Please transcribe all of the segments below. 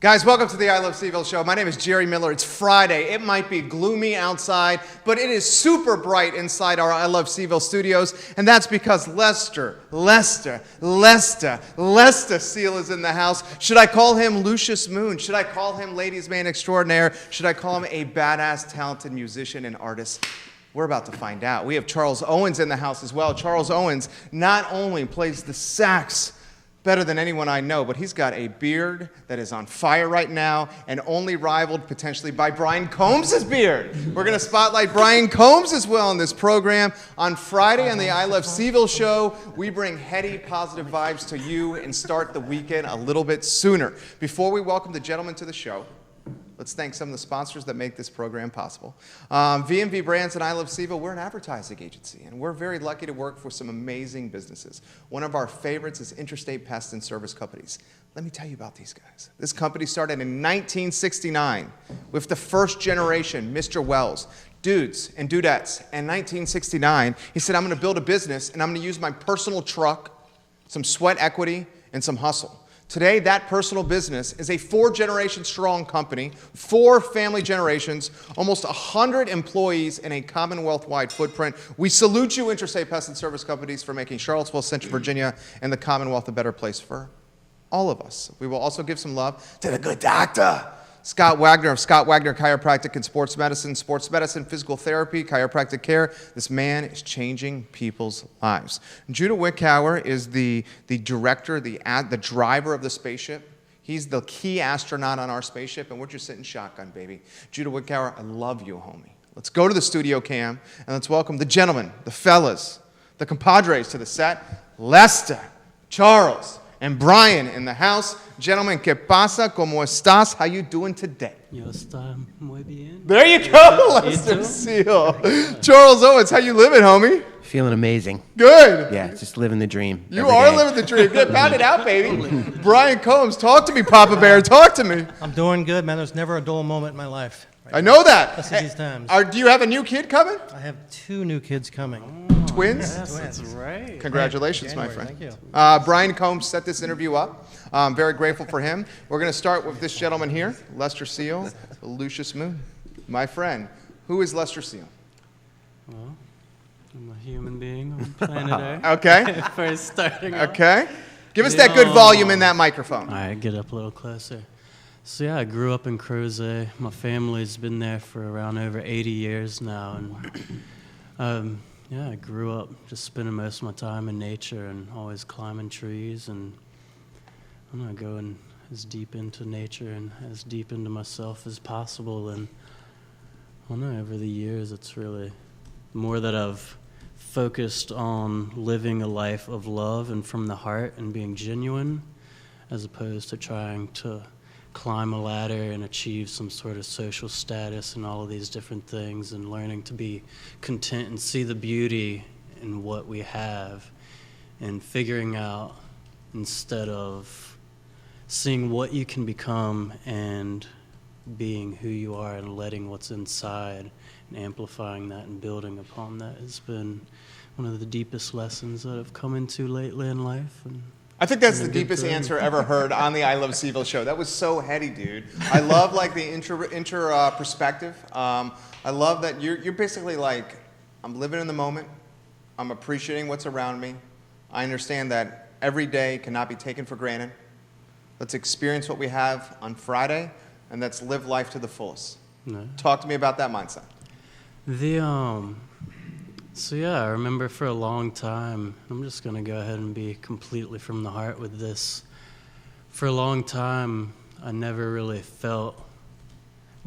Guys, welcome to the I Love CVille Show. My name is Jerry Miller. It's Friday. It might be gloomy outside, but it is super bright inside our I Love CVille studios, and that's because Lester Seal is in the house. Should I call him Lucius Moon? Should I call him ladies' man extraordinaire? Should I call him a badass, talented musician and artist? We're about to find out. We have Charles Owens in the house as well. Charles Owens not only plays the sax better than anyone I know, but he's got a beard that is on fire right now and only rivaled potentially by Brian Combs' beard. We're going to spotlight Brian Combs as well in this program. On Friday on the I Love CVille Show, we bring heady, positive vibes to you and start the weekend a little bit sooner. Before we welcome the gentlemen to the show, let's thank some of the sponsors that make this program possible. V&V Brands and I Love CVille, we're an advertising agency, and we're very lucky to work for some amazing businesses. One of our favorites is Interstate Pest and Service Companies. Let me tell you about these guys. This company started in 1969 with the first generation, Mr. Wells. Dudes and dudettes. In 1969, he said, I'm going to build a business, and I'm going to use my personal truck, some sweat equity, and some hustle. Today, that personal business is a 4-generation strong company, 4 family generations, almost 100 employees in a Commonwealth-wide footprint. We salute you, Interstate Pest and Service Companies, for making Charlottesville, Central Virginia, and the Commonwealth a better place for all of us. We will also give some love to the good doctor, Scott Wagner of Scott Wagner Chiropractic and Sports Medicine, physical therapy, chiropractic care. This man is changing people's lives. Judah Wickower is the director, the driver of the spaceship. He's the key astronaut on our spaceship, and we're just sitting shotgun, baby. Judah Wickower, I love you, homie. Let's go to the studio cam, and let's welcome the gentlemen, the fellas, the compadres to the set, Lester, Charles, and Brian in the house. Gentlemen, ¿qué pasa? ¿Cómo estás? How you doing today? Yo está muy bien. There you go, Lester Seal. Charles Owens, how you living, homie? Feeling amazing. Good. Yeah, just living the dream. You are living the dream. Get pound it out, baby. Brian Combs, talk to me, Papa Bear. Talk to me. I'm doing good, man. There's never a dull moment in my life. Right I know that. Especially these times. Do you have a new kid coming? I have 2 new kids coming. Twins? Yes, That's right. Congratulations, January, my friend. Thank you. Brian Combs set this interview up. I'm very grateful for him. We're going to start with this gentleman here, Lester Seal, Lucius Moon. My friend. Who is Lester Seal? Well, I'm a human being on planet Earth. Okay. First starting off. Okay. Give us that good volume in that microphone. All right, get up a little closer. So yeah, I grew up in Crozet. My family's been there for around over 80 years now, and yeah, I grew up just spending most of my time in nature and always climbing trees, and I'm gonna go as deep into nature and as deep into myself as possible. And I don't know, over the years, it's really more that I've focused on living a life of love and from the heart and being genuine, as opposed to trying to climb a ladder and achieve some sort of social status and all of these different things, and learning to be content and see the beauty in what we have, and figuring out, instead of seeing what you can become and being who you are and letting what's inside and amplifying that and building upon that, has been one of the deepest lessons that I've come into lately in life. And I think that's the deepest answer ever heard on the I Love CVille Show. That was so heady, dude. I love like the inter perspective. I love that you're basically like, I'm living in the moment. I'm appreciating what's around me. I understand that every day cannot be taken for granted. Let's experience what we have on Friday, and let's live life to the fullest. No. Talk to me about that mindset. So yeah, I remember for a long time, I'm just going to go ahead and be completely from the heart with this. For a long time, I never really felt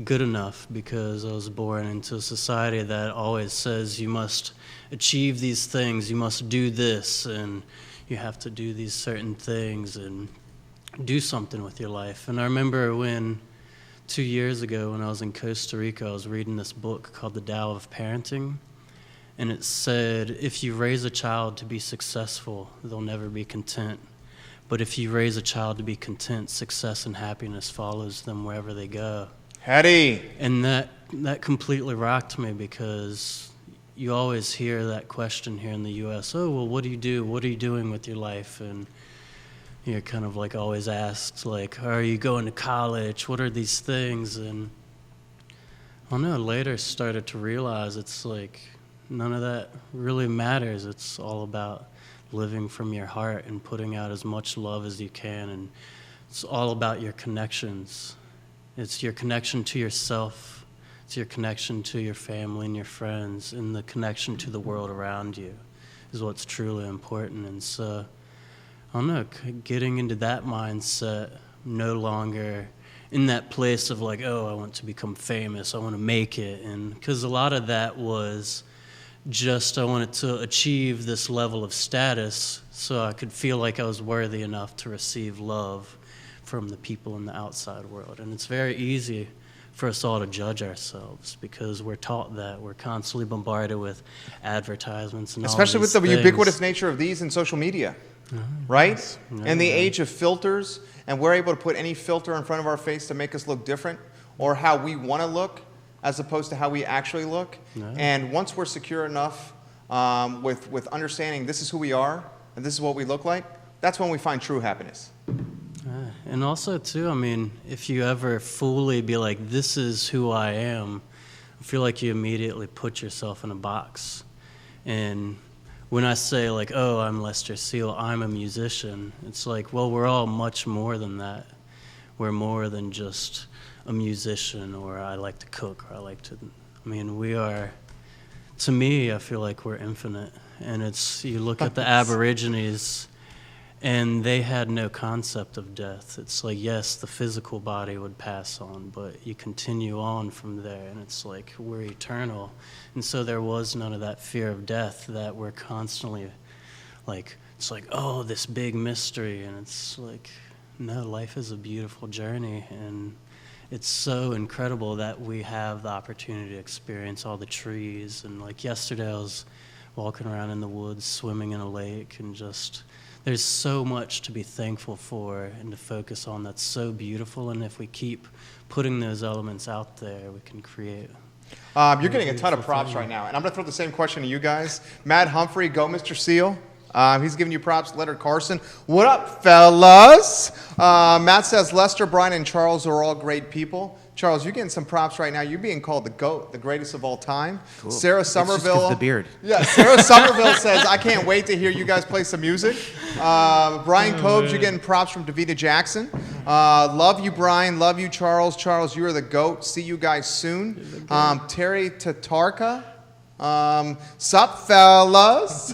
good enough because I was born into a society that always says you must achieve these things, you must do this, and you have to do these certain things and do something with your life. And I remember 2 years ago when I was in Costa Rica, I was reading this book called The Tao of Parenting. And it said, if you raise a child to be successful, they'll never be content. But if you raise a child to be content, success and happiness follows them wherever they go. Heady. And that completely rocked me, because you always hear that question here in the U.S., oh, well, what do you do? What are you doing with your life? And you're kind of like always asked, like, are you going to college? What are these things? And I don't know, later started to realize it's like none of that really matters. It's all about living from your heart and putting out as much love as you can. And it's all about your connections. It's your connection to yourself. It's your connection to your family and your friends, and the connection to the world around you is what's truly important. And so, I don't know, getting into that mindset, no longer in that place of like, oh, I want to become famous, I want to make it. And because a lot of that was just I wanted to achieve this level of status so I could feel like I was worthy enough to receive love from the people in the outside world. And it's very easy for us all to judge ourselves because we're taught that. We're constantly bombarded with advertisements and Especially all with these the things. ubiquitous nature of these in social media, right? Yeah. In the age of filters, and we're able to put any filter in front of our face to make us look different or how we want to look as opposed to how we actually look. Yeah. And once we're secure enough with understanding this is who we are and this is what we look like, that's when we find true happiness. And also, too, I mean, if you ever fully be like, this is who I am, I feel like you immediately put yourself in a box. And when I say, like, oh, I'm Lester Seal, I'm a musician, it's like, well, we're all much more than that. We're more than just a musician, or I like to cook, or I mean, we are, to me, I feel like we're infinite. And it's, you look at the Aborigines, and they had no concept of death. It's like, yes, the physical body would pass on, but you continue on from there, and it's like we're eternal. And so there was none of that fear of death that we're constantly like, it's like, oh, this big mystery. And it's like, no, life is a beautiful journey, and it's so incredible that we have the opportunity to experience all the trees. And like yesterday I was walking around in the woods, swimming in a lake, and just, there's so much to be thankful for and to focus on that's so beautiful. And if we keep putting those elements out there, we can create. You're getting a ton of props right now, and I'm going to throw the same question to you guys. Matt Humphrey, go Mr. Seal. He's giving you props. Leonard Carson, what up, fellas? Matt says Lester, Brian, and Charles are all great people. Charles, you're getting some props right now. You're being called the GOAT, the greatest of all time. Cool. Sarah It's just 'cause Somerville. of the beard. Yeah, Sarah Somerville says, I can't wait to hear you guys play some music. Brian Cobes, you're getting props from Davita Jackson. Love you, Brian. Love you, Charles. Charles, you are the GOAT. See you guys soon. Terry Tatarka. Sup, fellas?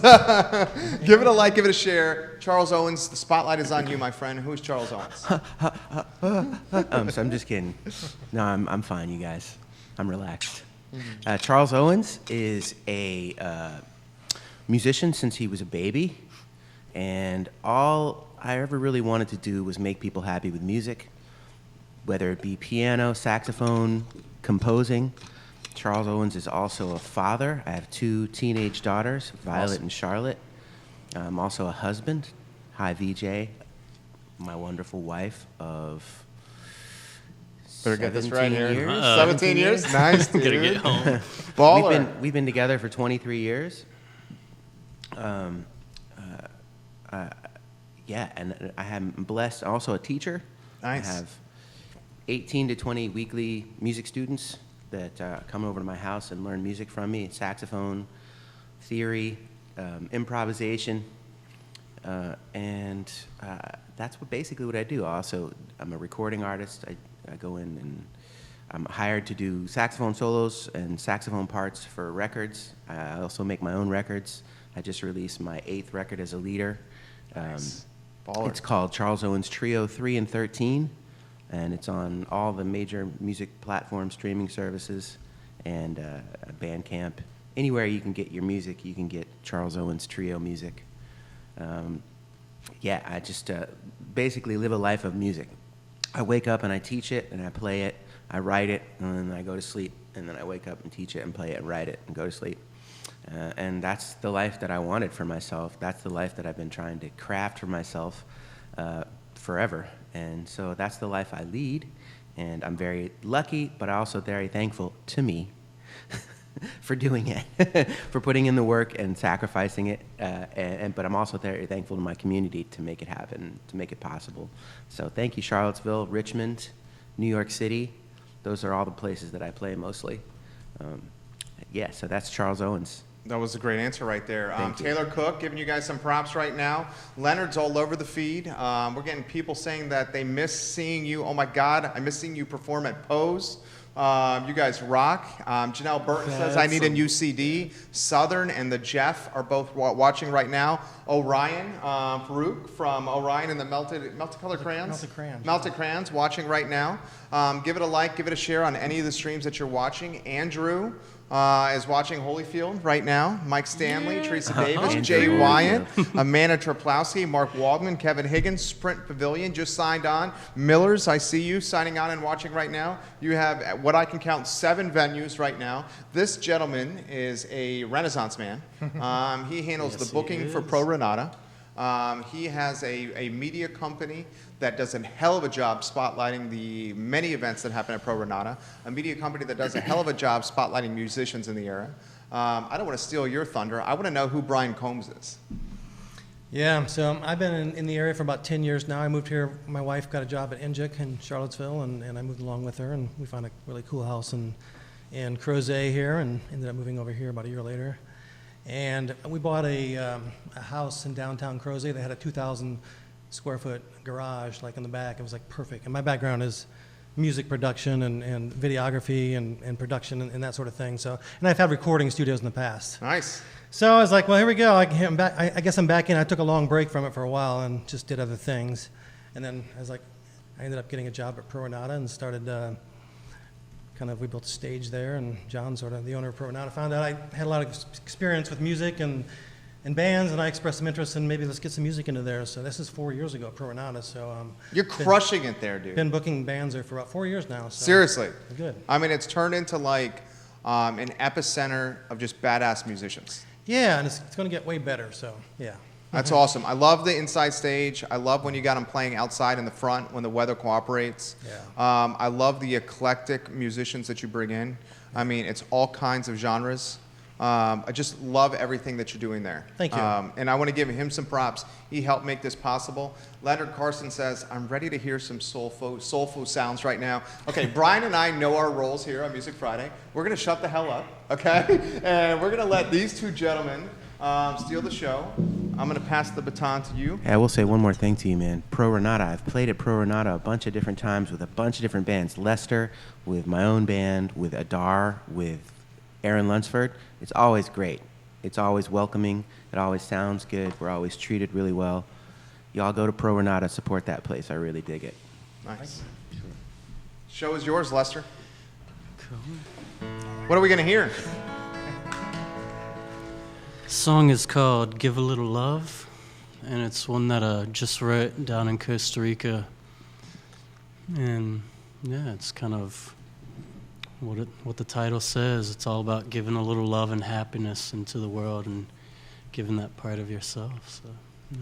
Give it a like, give it a share. Charles Owens, the spotlight is on you, my friend. Who's Charles Owens? So I'm just kidding. No, I'm fine, you guys. I'm relaxed. Charles Owens is a musician since he was a baby, and all I ever really wanted to do was make people happy with music, whether it be piano, saxophone, composing. Charles Owens is also a father. I have 2 teenage daughters, Violet Awesome. and Charlotte. I'm also a husband. Hi, VJ, my wonderful wife of Better get this right 17 here. years. 17 years? Nice, dude. Gotta get home. Baller. We've been together for 23 years. Yeah, and I'm blessed. Also a teacher. Nice. I have 18 to 20 weekly music students that come over to my house and learn music from me. Saxophone, theory, improvisation, and that's basically what I do. Also, I'm a recording artist. I go in and I'm hired to do saxophone solos and saxophone parts for records. I also make my own records. I just released my 8th record as a leader. Nice. Baller. It's called Charles Owens Trio 3 and 13, and it's on all the major music platforms, streaming services, and Bandcamp. Anywhere you can get your music, you can get Charles Owens Trio music. Yeah, I just basically live a life of music. I wake up and I teach it, and I play it, I write it, and then I go to sleep, and then I wake up and teach it and play it and write it and go to sleep. And that's the life that I wanted for myself. That's the life that I've been trying to craft for myself forever. And so that's the life I lead. And I'm very lucky, but also very thankful to me for doing it, for putting in the work and sacrificing it. But I'm also very thankful to my community to make it happen, to make it possible. So thank you, Charlottesville, Richmond, New York City. Those are all the places that I play mostly. Yeah, so that's Charles Owens. That was a great answer right there. Thank you. Taylor Cook giving you guys some props right now. Leonard's all over the feed. We're getting people saying that they miss seeing you. Oh my God, I miss seeing you perform at Pose. You guys rock. Janelle Burton says, I need a new CD. Southern and the Jeff are both watching right now. Orion, Farouk from Orion and the Melted Color Crayons. Melted Crayons. Melted Crayons watching right now. Give it a like, give it a share on any of the streams that you're watching. Andrew is watching Holyfield right now. Mike Stanley, Teresa Davis, Andrew. Jay Wyatt, Amanda Traplowski, Mark Waldman, Kevin Higgins, Sprint Pavilion just signed on. Millers, I see you signing on and watching right now. You have what I can count 7 venues right now. This gentleman is a Renaissance man. He handles the booking for Pro Renata. He has a media company that does a hell of a job spotlighting the many events that happen at Pro Renata, a media company that does a hell of a job spotlighting musicians in the era. I don't want to steal your thunder. I want to know who Brian Combs is. Yeah, so I've been in the area for about 10 years now. I moved here. My wife got a job at NJIC in Charlottesville, and I moved along with her, and we found a really cool house in Crozet here, and ended up moving over here about a year later. And we bought a house in downtown Crozet. They had a 2,000 square foot garage like in the back. It was like perfect. And my background is music production and videography and production and that sort of thing. So, and I've had recording studios in the past. Nice. So I was like, well, here we go. I'm back. I guess I'm back in. I took a long break from it for a while and just did other things. And then I was like, I ended up getting a job at Pro Renata and started we built a stage there, and John, sort of the owner of Pro Renata, found out I had a lot of experience with music and bands, and I expressed some interest in maybe let's get some music into there. So this is 4 years ago, Pro Renata. So You're crushing it there, dude. been booking bands there for about 4 years now. So Seriously. good. I mean, it's turned into like an epicenter of just badass musicians. Yeah, and it's going to get way better. So yeah. That's awesome. I love the inside stage. I love when you got them playing outside in the front when the weather cooperates. Yeah. I love the eclectic musicians that you bring in. I mean, it's all kinds of genres. I just love everything that you're doing there. Thank you. And I want to give him some props. He helped make this possible. Leonard Carson says, I'm ready to hear some soulful sounds right now. Okay, Brian and I know our roles here on Music Friday. We're going to shut the hell up, okay? And we're going to let these two gentlemen steal the show. I'm going to pass the baton to you. Hey, I will say one more thing to you, man. Pro Renata. I've played at Pro Renata a bunch of different times with a bunch of different bands. Lester, with my own band, with Adar, with Aaron Lunsford. It's always great. It's always welcoming. It always sounds good. We're always treated really well. Y'all go to Pro Renata, support that place. I really dig it. Nice. Show is yours, Lester. Cool. What are we going to hear? Song is called Give a Little Love, and it's one that I just wrote down in Costa Rica. And yeah, it's kind of what the title says. It's all about giving a little love and happiness into the world and giving that part of yourself. So, yeah.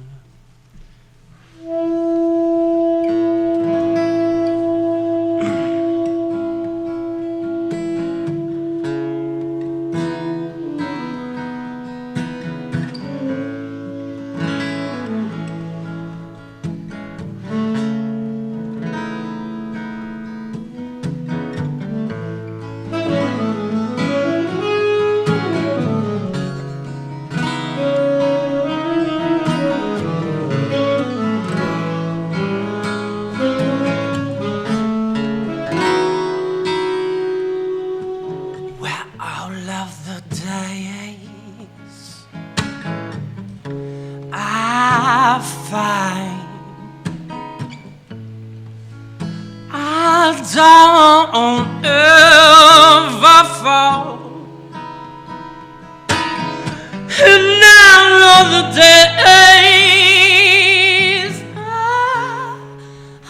Don't ever fall, and now know the days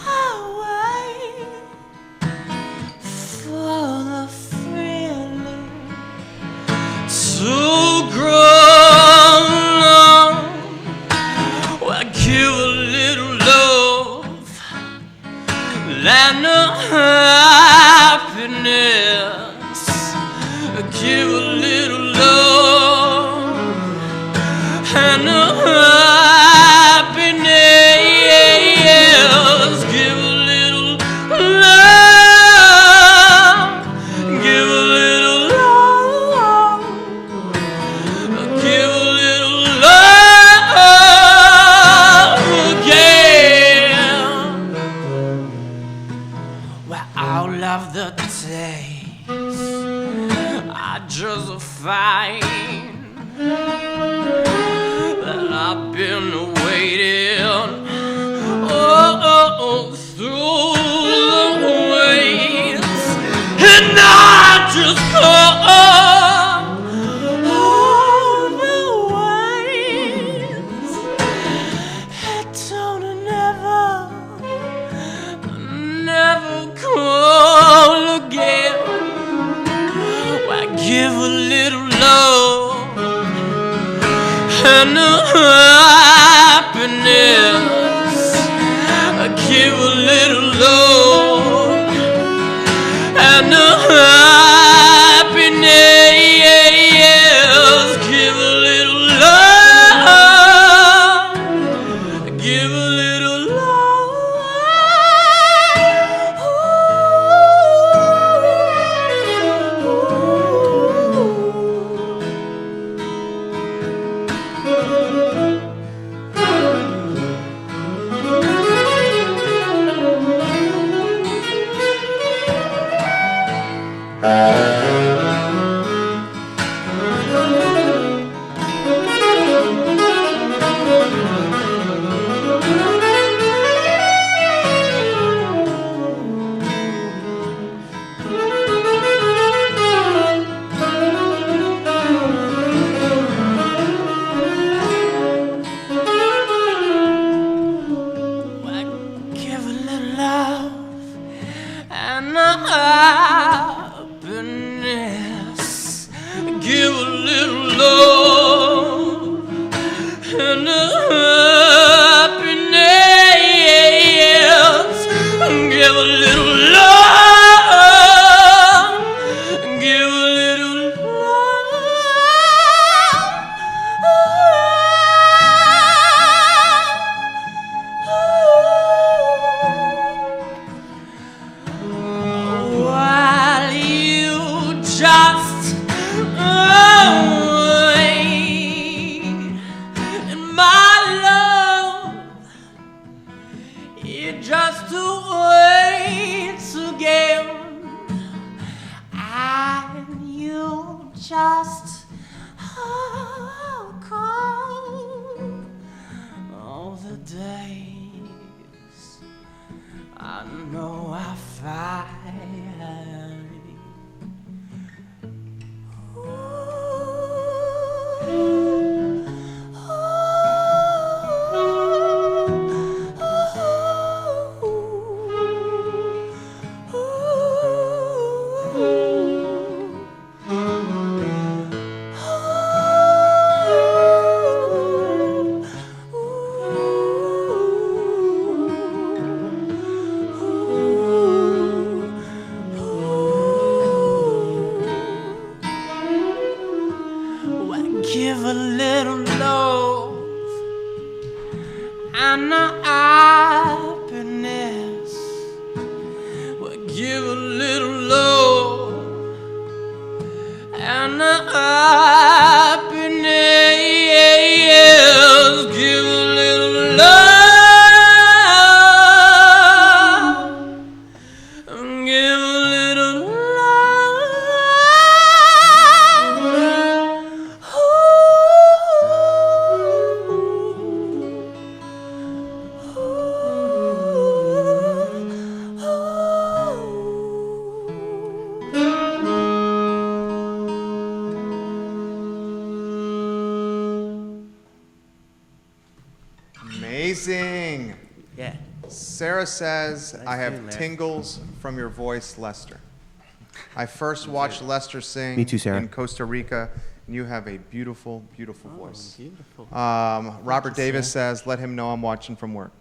I wait for the feeling to grow long. Well, give a little love, land of happiness, give a little time that I've been waiting through the waves, and I just come all the ways. It don't never call again. I give a little love and happiness. I give a little love and happiness. Give a little love. Give a little Amazing. Yeah. Sarah says, Nice I have tune there. tingles from your voice, Lester. I first watched Lester sing Me too, Sarah. in Costa Rica, and you have a beautiful, beautiful voice. Beautiful. Robert you, Davis Sarah. says, let him know I'm watching from work.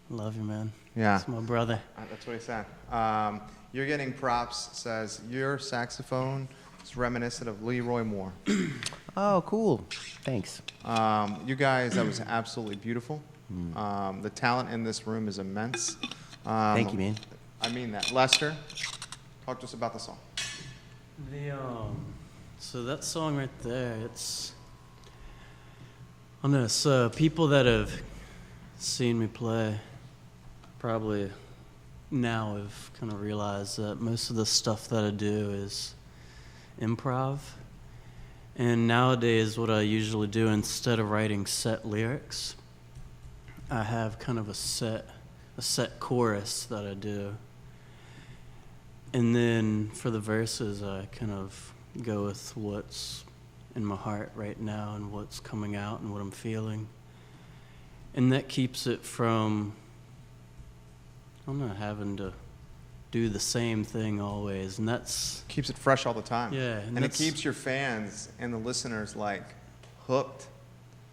Love you, man. Yeah. That's my brother. That's what he said. You're getting props, says, your saxophone is reminiscent of Leroy Moore. Oh, cool. Thanks. You guys, that was absolutely beautiful. The talent in this room is immense. Thank you, man. I mean that. Lester, talk to us about the song. So that song right there, it's on this. People that have seen me play probably now have kind of realized that most of the stuff that I do is improv. And nowadays, what I usually do, instead of writing set lyrics, I have kind of a set chorus that I do. And then for the verses, I kind of go with what's in my heart right now and what's coming out and what I'm feeling. And that keeps it from, I'm not having to do the same thing always. And that's... Keeps it fresh all the time. Yeah. And it keeps your fans and the listeners, like, hooked.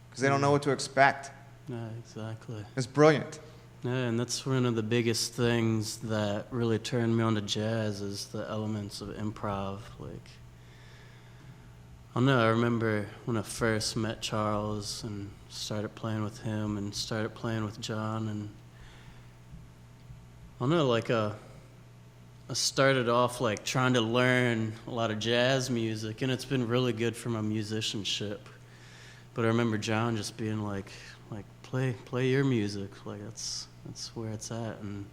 Because they don't know what to expect. Yeah, exactly. It's brilliant. Yeah, and that's one of the biggest things that really turned me on to jazz is the elements of improv. Like, I don't know, I remember when I first met Charles and started playing with him and started playing with John, and I don't know, like I started off like trying to learn a lot of jazz music, and it's been really good for my musicianship. But I remember John just being like play your music, like that's where it's at, and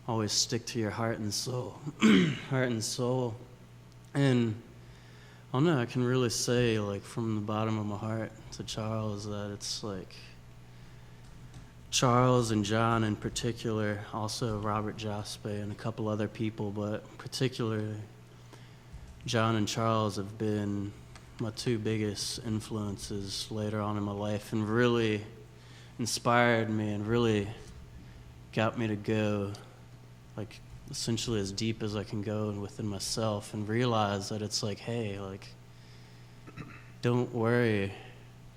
always stick to your heart and soul. And I don't know, I can really say, like, from the bottom of my heart to Charles that it's like Charles and John in particular, also Robert Jaspe and a couple other people, but particularly John and Charles have been my two biggest influences later on in my life, and really inspired me and really got me to go, like, essentially as deep as I can go within myself and realize that it's like, hey, like, don't worry.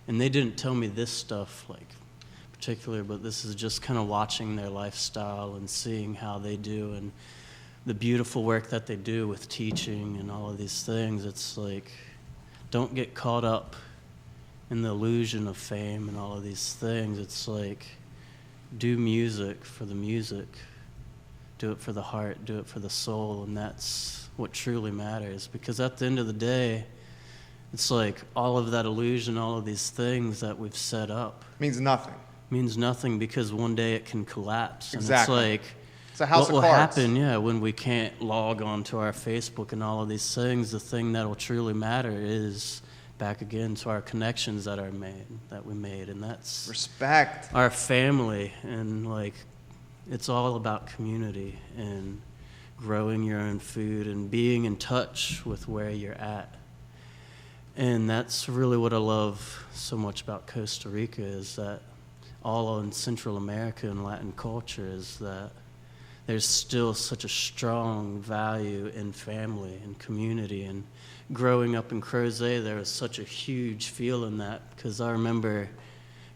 And they didn't tell me this stuff, like, particularly, but this is just kind of watching their lifestyle and seeing how they do and the beautiful work that they do with teaching and all of these things. It's like, don't get caught up in the illusion of fame and all of these things. It's like, do music for the music. Do it for the heart, do it for the soul, and that's what truly matters. Because at the end of the day, it's like all of that illusion, all of these things that we've set up Means nothing. means nothing, because one day it can collapse. Exactly. And it's like, It's a house what will of cards. happen, yeah, when we can't log on to our Facebook and all of these things, the thing that will truly matter is back again to our connections that we made, and that's Respect. our family. And like, it's all about community and growing your own food and being in touch with where you're at. And that's really what I love so much about Costa Rica, is that all in Central America and Latin culture is that there's still such a strong value in family and community. And growing up in Crozet, there was such a huge feel in that, because I remember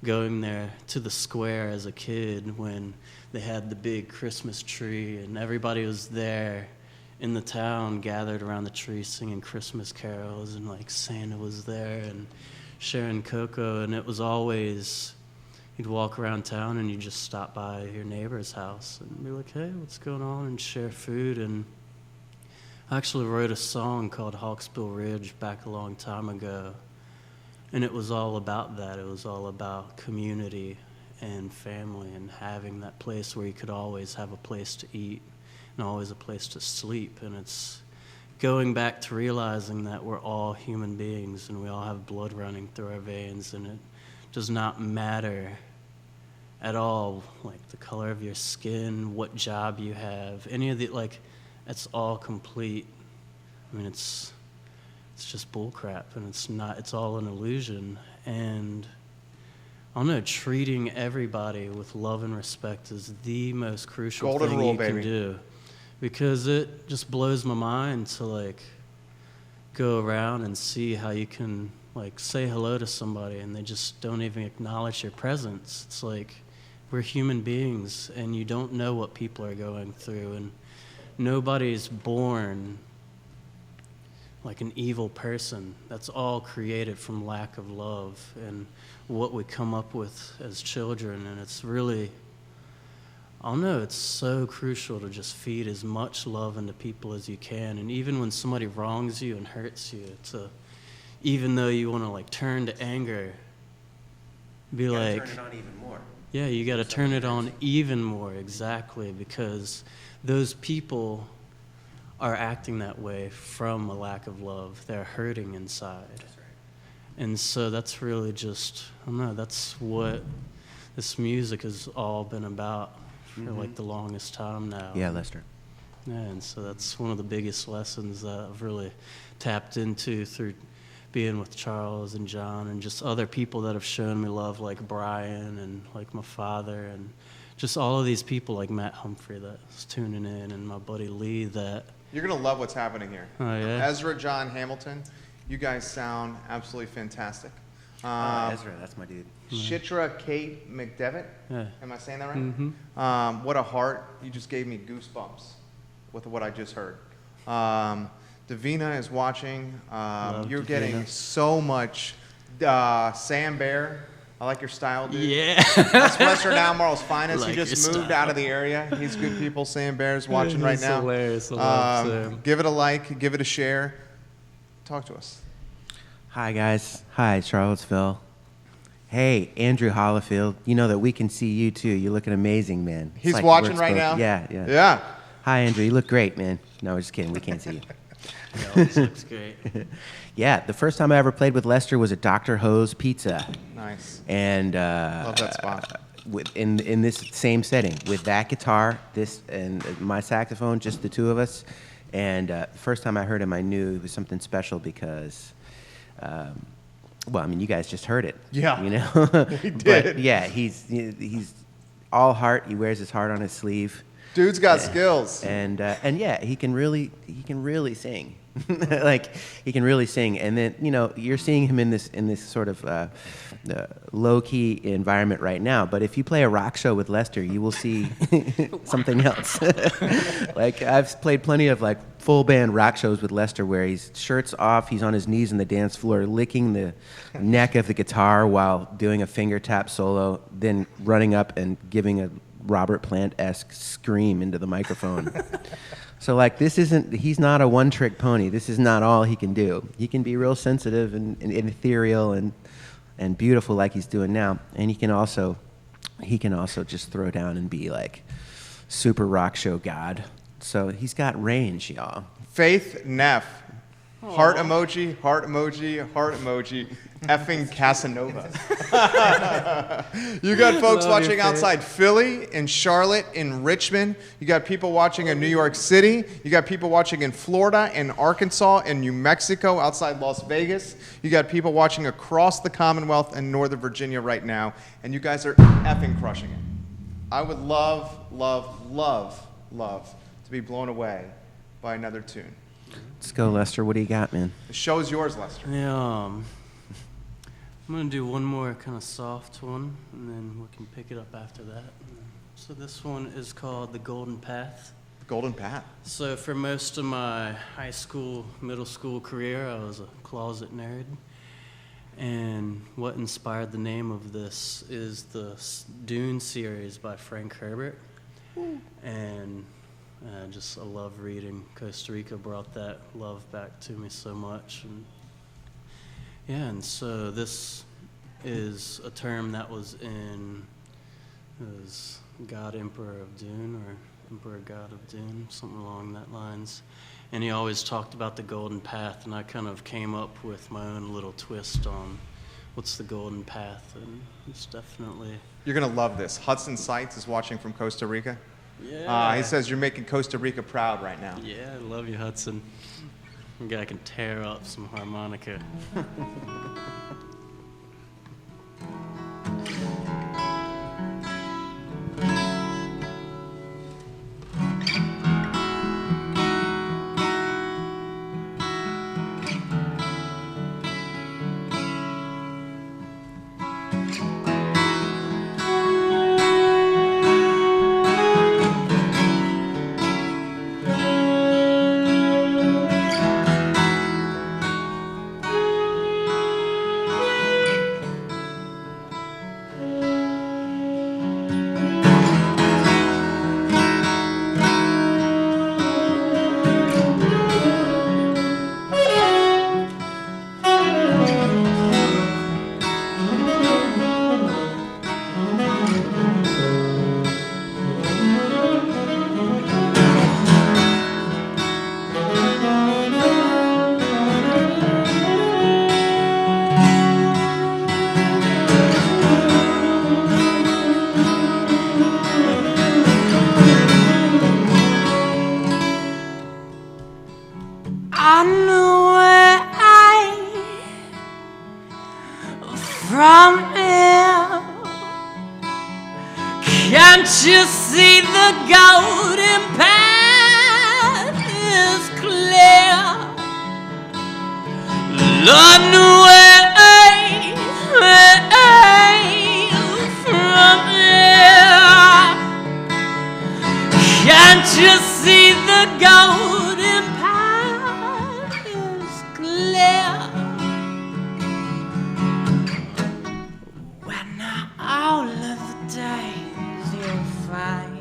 going there to the square as a kid when they had the big Christmas tree and everybody was there in the town gathered around the tree singing Christmas carols, and like Santa was there and sharing cocoa. And it was always, you'd walk around town and you just stop by your neighbor's house and be like, hey, what's going on, and share food. And I actually wrote a song called Hawksbill Ridge back a long time ago, and it was all about that. It was all about community and family and having that place where you could always have a place to eat and always a place to sleep. And it's going back to realizing that we're all human beings and we all have blood running through our veins, and it does not matter at all, like the color of your skin, what job you have, any of the, like, it's all complete. I mean, it's just bullcrap, and it's all an illusion. And I don't know, treating everybody with love and respect is the most crucial Golden thing rule, you baby. can do, because it just blows my mind to like go around and see how you can like say hello to somebody and they just don't even acknowledge your presence. It's like, we're human beings, and you don't know what people are going through, and nobody's born like an evil person. That's all created from lack of love and what we come up with as children. And it's really, I don't know, it's so crucial to just feed as much love into people as you can. And even when somebody wrongs you and hurts you, even though you want to like turn to anger, be like, turn it on even more. yeah, you got to turn it on even more, exactly, because those people are acting that way from a lack of love. They're hurting inside. And so that's really just, I don't know, that's what this music has all been about for like the longest time now. Yeah, Lester. Yeah, and so that's one of the biggest lessons that I've really tapped into through being with Charles and John and just other people that have shown me love, like Brian and like my father and just all of these people like Matt Humphrey that's tuning in and my buddy Lee that... You're going to love what's happening here. Oh, yeah? Ezra, John, Hamilton, you guys sound absolutely fantastic. Ezra, that's my dude. Shitra Kate McDevitt. Yeah. Am I saying that right? What a heart. You just gave me goosebumps with what I just heard. Davina is watching. You're getting Davina. so much. Sam Bear. I like your style, dude. Yeah. That's Western Albemarle's finest. Like he just your moved style. out of the area. He's good people. Sam Bear's watching right He's now. hilarious. I love Sam. Give it a like. Give it a share. Talk to us. Hi, guys. Hi, Charlottesville. Hey, Andrew Hollifield. You know that we can see you, too. You're looking amazing, man. It's He's like watching we're right supposed- now? Yeah. Yeah. Hi, Andrew. You look great, man. No, just kidding. We can't see you. It always looks great. Yeah, the first time I ever played with Lester was at Dr. Ho's Pizza. Nice. And Love that spot. in this same setting with that guitar, this and my saxophone, just the two of us. And the first time I heard him, I knew it was something special because, well, I mean, you guys just heard it. Yeah. You know. He did. But yeah, he's all heart. He wears his heart on his sleeve. Dude's got skills. And yeah, he can really sing. Like he can really sing. And then you're seeing him in this sort of low key environment right now. But if you play a rock show with Lester, you will see something else. Like I've played plenty of like full band rock shows with Lester where he's shirts off, he's on his knees on the dance floor, licking the neck of the guitar while doing a finger tap solo, then running up and giving a Robert Plant-esque scream into the microphone. So like he's not a one-trick pony. This is not all he can do. He can be real sensitive and ethereal and beautiful like he's doing now. And he can also just throw down and be like super rock show god. So he's got range, y'all. Faith Neff. Heart emoji, heart emoji, heart emoji. Effing Casanova. You got folks Love watching your outside Philly, in Charlotte, in Richmond. You got people watching in New York City. You got people watching in Florida, in Arkansas, in New Mexico, outside Las Vegas. You got people watching across the Commonwealth and Northern Virginia right now. And you guys are effing crushing it. I would love, love, love, love to be blown away by another tune. Let's go, Lester. What do you got, man? The show's yours, Lester. Yeah, I'm gonna do one more kind of soft one, and then we can pick it up after that. So this one is called The Golden Path. The Golden Path. So for most of my high school, middle school career, I was a closet nerd. And what inspired the name of this is the Dune series by Frank Herbert. And I love reading. Costa Rica brought that love back to me so much. And yeah, and so this is a term that was in God Emperor of Dune or Emperor God of Dune, something along that lines. And he always talked about the golden path, and I kind of came up with my own little twist on what's the golden path, and it's definitely... You're going to love this. Hudson Seitz is watching from Costa Rica. Yeah. He says you're making Costa Rica proud right now. Yeah, I love you, Hudson. A guy can tear up some harmonica. from here. Can't you see the golden path is clear? Lord, no way from here. Can't you see the golden path is clear? When all of the days you'll find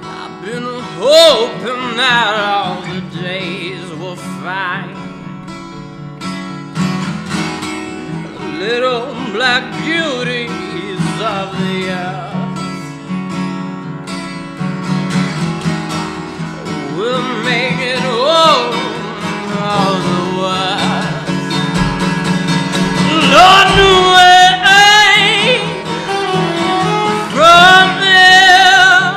I've been hoping that all the days will find little black beauties of the earth will make it all the worth. Lord, no way from there.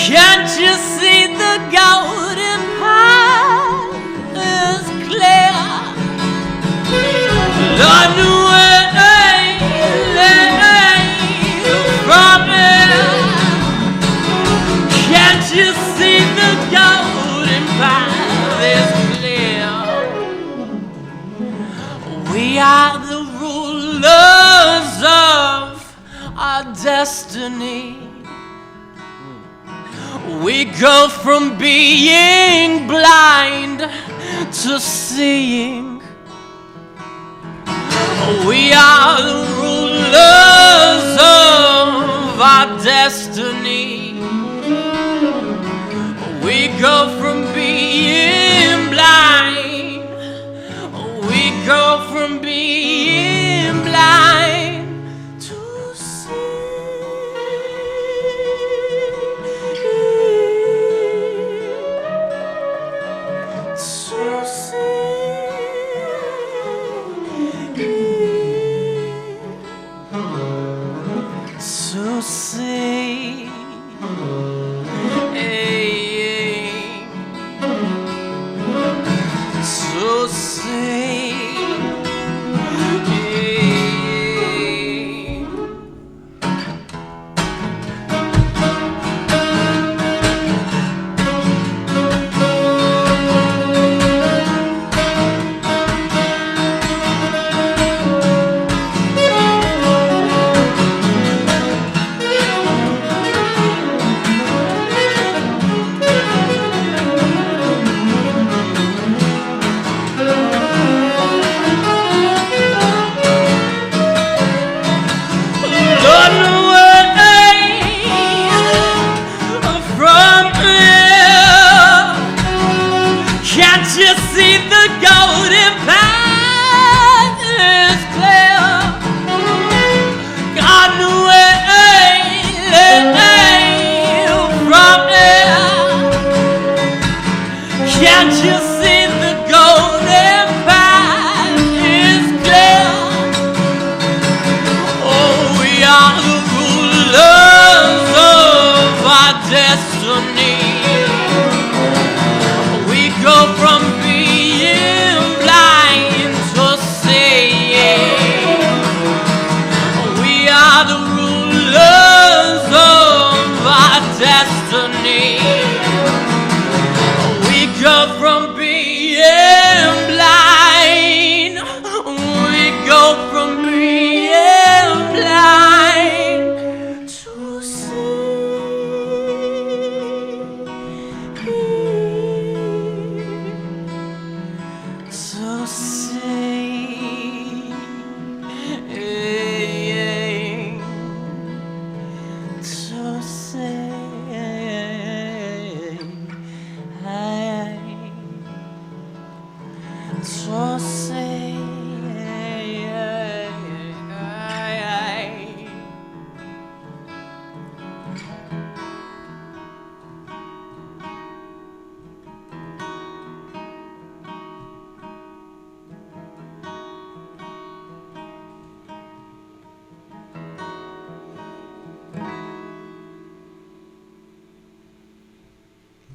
Can't you see the golden path is clear? Lord, no way from there. Can't you see the golden path is clear? We are the rulers of our destiny. We go from being blind to seeing. We are the rulers of our destiny. We go from being blind. We go from being blind to see. So say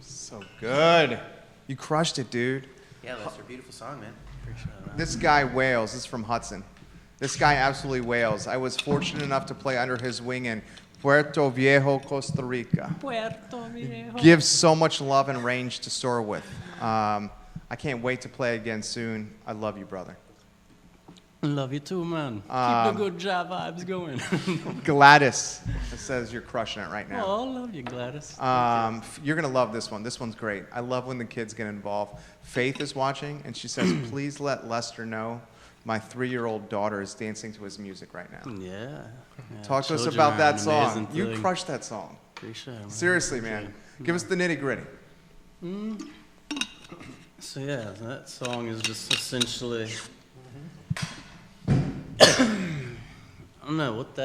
So good. You crushed it, dude. Yeah, that's a beautiful song, man. This guy wails. This is from Hudson. This guy absolutely wails. I was fortunate enough to play under his wing in Puerto Viejo, Costa Rica. Gives so much love and range to soar with. I can't wait to play again soon. I love you, brother. Love you too, man. Keep the good job vibes going. Gladys says you're crushing it right now. Oh, I love you, Gladys. You're going to love this one. This one's great. I love when the kids get involved. Faith is watching, and she says, please let Lester know my 3-year-old daughter is dancing to his music right now. Yeah. Talk to us children about are that an song. amazing You thing. crushed that song. Appreciate it, man. Seriously, man. Give us the nitty gritty. So yeah, that song is just essentially, I don't know what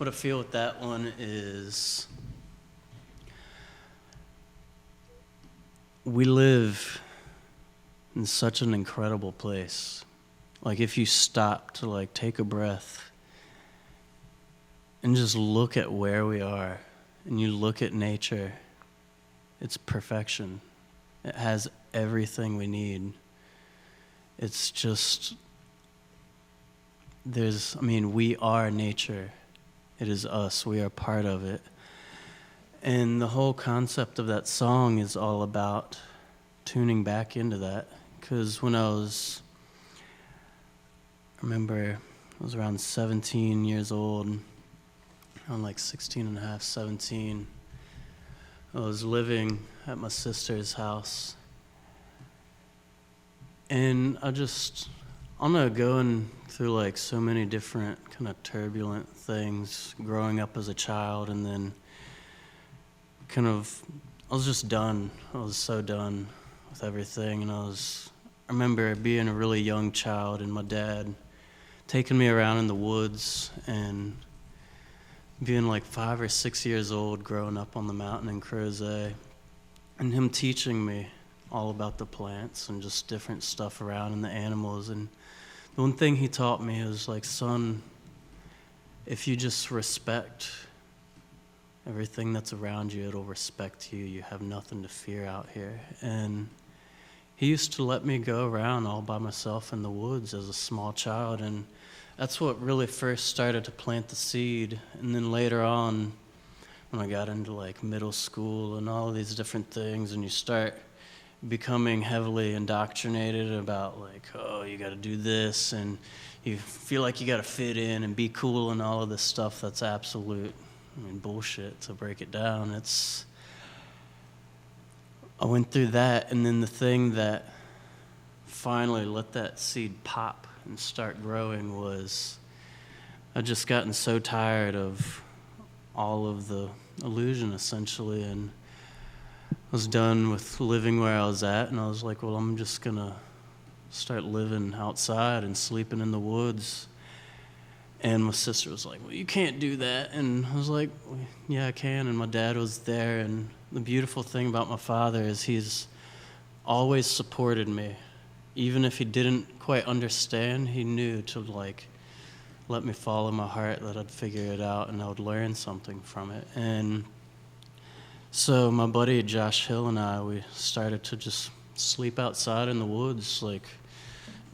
I feel with that one is, we live in such an incredible place. Like if you stop to like take a breath and just look at where we are and you look at nature, it's perfection. It has everything we need. It's just, we are nature. It is us. We are part of it. And the whole concept of that song is all about tuning back into that. Because when I remember I was around 17 years old, around like 16 and a half, 17. I was living at my sister's house. And I don't know, going through like so many different kind of turbulent things growing up as a child, and then I was just done. I was so done with everything. And I remember being a really young child and my dad taking me around in the woods and being like 5 or 6 years old, growing up on the mountain in Crozet, and him teaching me all about the plants and just different stuff around and the animals. And the one thing he taught me was like, son, if you just respect everything that's around you, it'll respect you. You have nothing to fear out here. And he used to let me go around all by myself in the woods as a small child, and that's what really first started to plant the seed. And then later on, when I got into like middle school and all of these different things, and you start becoming heavily indoctrinated about like, oh, you got to do this, and you feel like you got to fit in and be cool and all of this stuff that's absolute, bullshit to break it down. I went through that, and then the thing that finally let that seed pop and start growing was I just gotten so tired of all of the illusion, essentially, and I was done with living where I was at, and I was like, well, I'm just going to start living outside and sleeping in the woods. And my sister was like, well, you can't do that. And I was like, well, yeah, I can. And my dad was there, and the beautiful thing about my father is he's always supported me. Even if he didn't quite understand, he knew to like let me follow my heart, that I'd figure it out and I would learn something from it. And so my buddy Josh Hill and I, we started to just sleep outside in the woods, like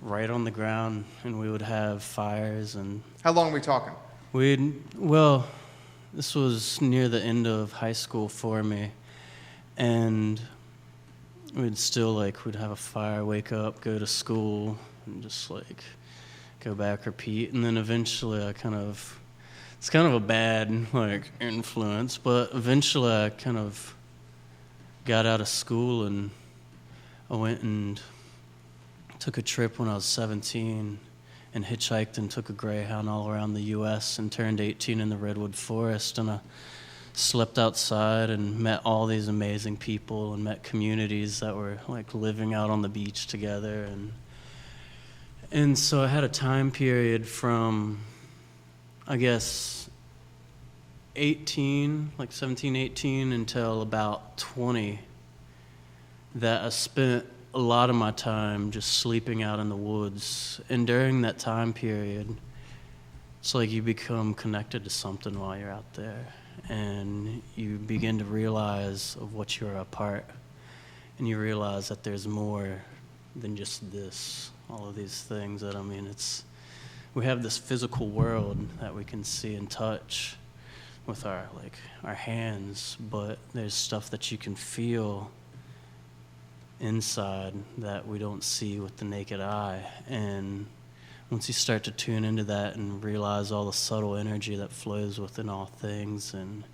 right on the ground, and we would have fires. And How long are we talking? This was near the end of high school for me, and we'd have a fire, wake up, go to school, and just like go back, repeat. And then eventually it's kind of a bad like influence, but eventually I kind of got out of school, and I went and took a trip when I was 17 and hitchhiked and took a Greyhound all around the U.S. and turned 18 in the Redwood Forest. And I slept outside and met all these amazing people and met communities that were like living out on the beach together. And so I had a time period from, I guess, 17, 18 until about 20 that I spent a lot of my time just sleeping out in the woods. And during that time period, it's like you become connected to something while you're out there, and you begin to realize of what you're a part, and you realize that there's more than just this, all of these things that, I mean, we have this physical world that we can see and touch with our hands, but there's stuff that you can feel inside that we don't see with the naked eye. And once you start to tune into that and realize all the subtle energy that flows within all things, and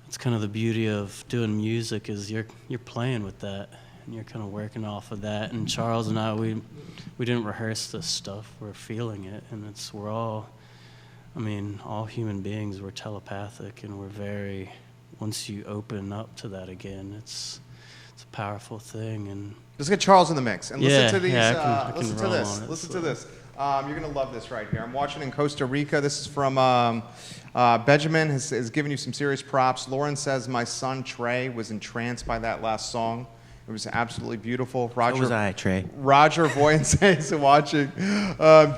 it's kind of the beauty of doing music is you're playing with that and you're kind of working off of that. And Charles and I, we didn't rehearse this stuff. We're feeling it, and we're all, I mean, all human beings, we're telepathic, and we're very, once you open up to that again, it's a powerful thing. And let's get Charles in the mix and listen to these. I can listen to roll this. on it, Listen so. to this. You're gonna love this right here. I'm watching in Costa Rica. This is from Benjamin. Has given you some serious props. Lauren says my son Trey was entranced by that last song. It was absolutely beautiful. Roger, So was I, Trey. Roger Voyance is watching.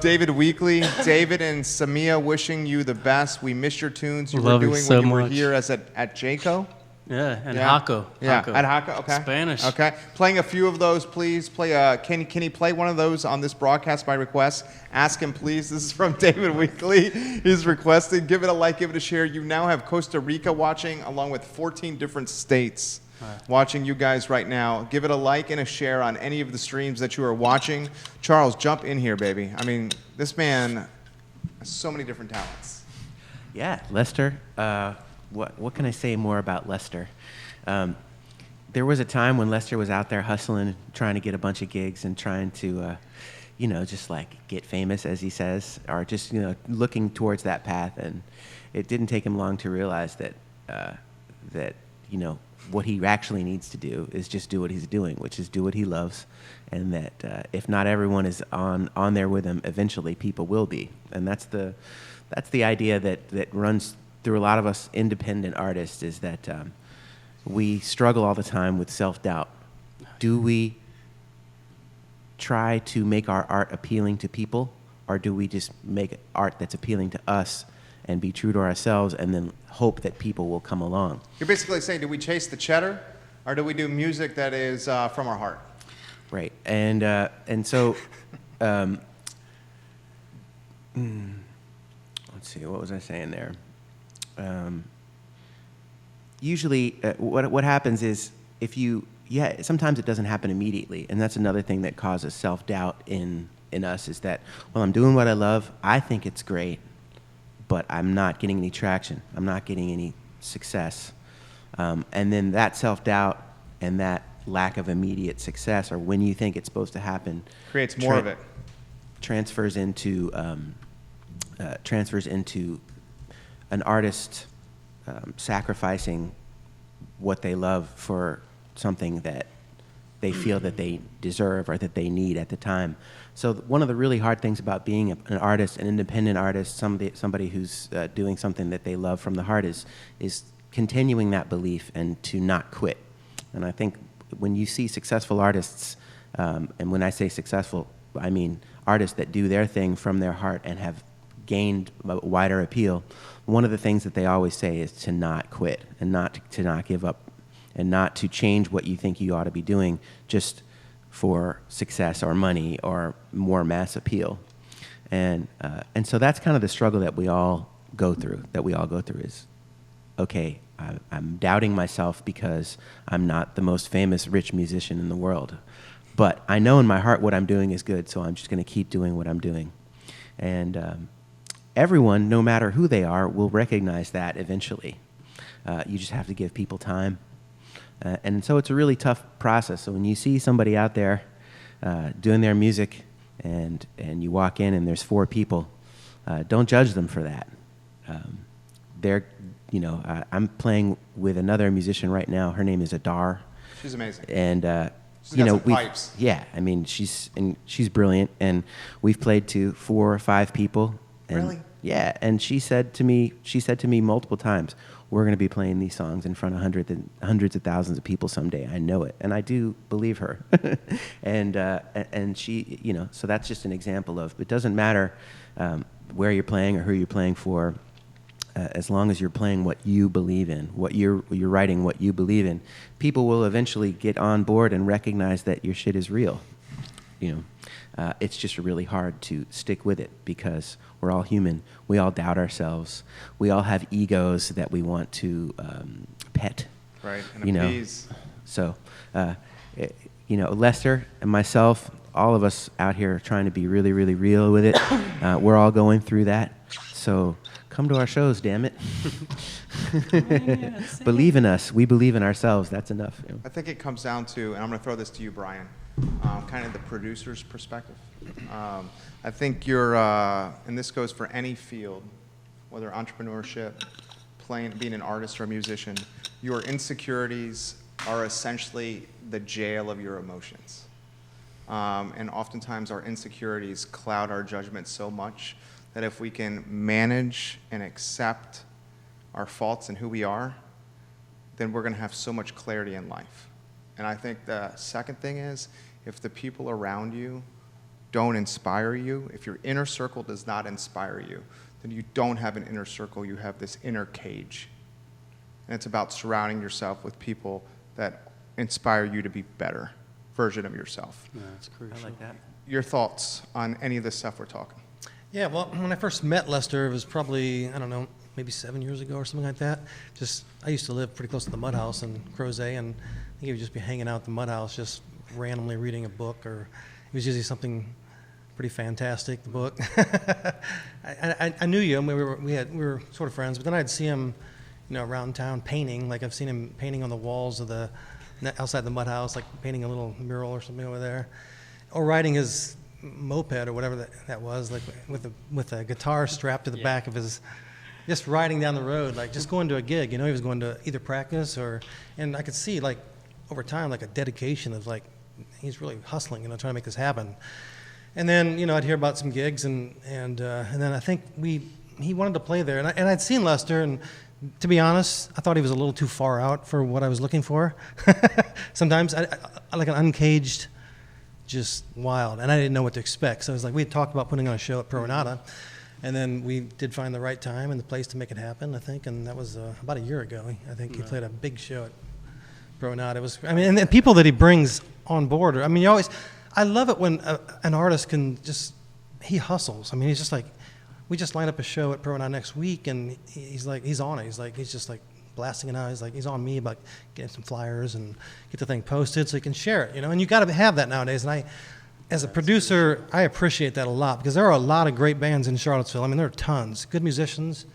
David Weekly, David and Samia wishing you the best. We missed your tunes you Love were you doing so when you were much. here as at Jaco. yeah, and Yeah. Hako. Yeah, Hako. at Haka, okay. Spanish. Okay, playing a few of those, please. Can he play one of those on this broadcast by request? Ask him, please. This is from David Weekly. He's requesting. Give it a like, give it a share. You now have Costa Rica watching, along with 14 different states watching you guys right now. Give it a like and a share on any of the streams that you are watching. Charles, jump in here, baby. I mean, this man has so many different talents. Yeah, Lester. What can I say more about Lester? There was a time when Lester was out there hustling, trying to get a bunch of gigs and trying to, just like get famous, as he says, or just looking towards that path. And it didn't take him long to realize that what he actually needs to do is just do what he's doing, which is do what he loves, and that if not everyone is on there with him, eventually people will be. And that's the idea that runs through a lot of us independent artists, is that we struggle all the time with self-doubt. Do we try to make our art appealing to people, or do we just make art that's appealing to us and be true to ourselves and then hope that people will come along? You're basically saying, do we chase the cheddar, or do we do music that is from our heart? Right. And so let's see, what was I saying there? Usually what happens is sometimes it doesn't happen immediately, and that's another thing that causes self-doubt in us, is that, well, I'm doing what I love, I think it's great, but I'm not getting any traction, I'm not getting any success. And then that self-doubt and that lack of immediate success, or when you think it's supposed to happen, Creates more of it. transfers into an artist sacrificing what they love for something that they feel that they deserve or that they need at the time. So one of the really hard things about being an artist, an independent artist, somebody who's doing something that they love from the heart, is continuing that belief and to not quit. And I think when you see successful artists, and when I say successful, I mean artists that do their thing from their heart and have gained a wider appeal, one of the things that they always say is to not quit and to not give up and not to change what you think you ought to be doing just for success or money or more mass appeal. And so that's kind of the struggle that we all go through, is, okay, I'm doubting myself because I'm not the most famous rich musician in the world, but I know in my heart what I'm doing is good, so I'm just going to keep doing what I'm doing. And everyone, no matter who they are, will recognize that eventually. You just have to give people time. And so it's a really tough process. So when you see somebody out there doing their music and you walk in and there's 4 people, don't judge them for that. I'm playing with another musician right now. Her name is Adar. She's amazing. And She's got some pipes. Yeah, I mean she's brilliant, and we've played to 4 or 5 people. And Really? Yeah, and she said to me multiple times, we're going to be playing these songs in front of hundreds of thousands of people someday. I know it, and I do believe her. and she, so that's just an example of, it doesn't matter where you're playing or who you're playing for. as long as you're playing what you believe in, what you're writing, what you believe in, people will eventually get on board and recognize that your shit is real. It's just really hard to stick with it because we're all human. We all doubt ourselves. We all have egos that we want to pet. Right, and appease. So, Lester and myself, all of us out here are trying to be really, really real with it. We're all going through that. So come to our shows, damn it. Believe in us. We believe in ourselves. That's enough. I think it comes down to, and I'm going to throw this to you, Brian, kind of the producer's perspective. I think you're, and this goes for any field, whether entrepreneurship, being an artist or a musician, your insecurities are essentially the jail of your emotions. And oftentimes our insecurities cloud our judgment so much that if we can manage and accept our faults and who we are, then we're going to have so much clarity in life. And I think the second thing is, if the people around you don't inspire you, if your inner circle does not inspire you, then you don't have an inner circle, you have this inner cage. And it's about surrounding yourself with people that inspire you to be better version of yourself. Yeah, that's crucial. I like that. Your thoughts on any of this stuff we're talking? Yeah, well, when I first met Lester, it was probably, I don't know, maybe 7 years ago or something like that. I used to live pretty close to the Mud House in Crozet, and he would just be hanging out at the Mud House, just randomly reading a book, or it was usually something pretty fantastic, the book. I knew you, and we were sort of friends, but then I'd see him, around town painting. Like I've seen him painting on the walls of outside the Mud House, like painting a little mural or something over there, or riding his moped or whatever that was, like with a guitar strapped to the back of his, just riding down the road, like just going to a gig. He was going to either practice and I could see like over time like a dedication of like he's really hustling, trying to make this happen. And then I'd hear about some gigs and then I think he wanted to play there, and I'd seen Lester, and to be honest, I thought he was a little too far out for what I was looking for. Sometimes I like an uncaged, just wild, and I didn't know what to expect. So it was like we had talked about putting on a show at Pro Renata, and then we did find the right time and the place to make it happen, I think, and that was about a year ago. I think he played a big show at Pro Renata. It was, and the people that he brings on board. I love it when an artist can he hustles. He's just like, we just lined up a show at Pro Renata next week, and he's on it. He's just like blasting it out. He's on me about getting some flyers and get the thing posted so he can share it, And you got to have that nowadays. And as a producer, I appreciate that a lot because there are a lot of great bands in Charlottesville. There are tons, good musicians.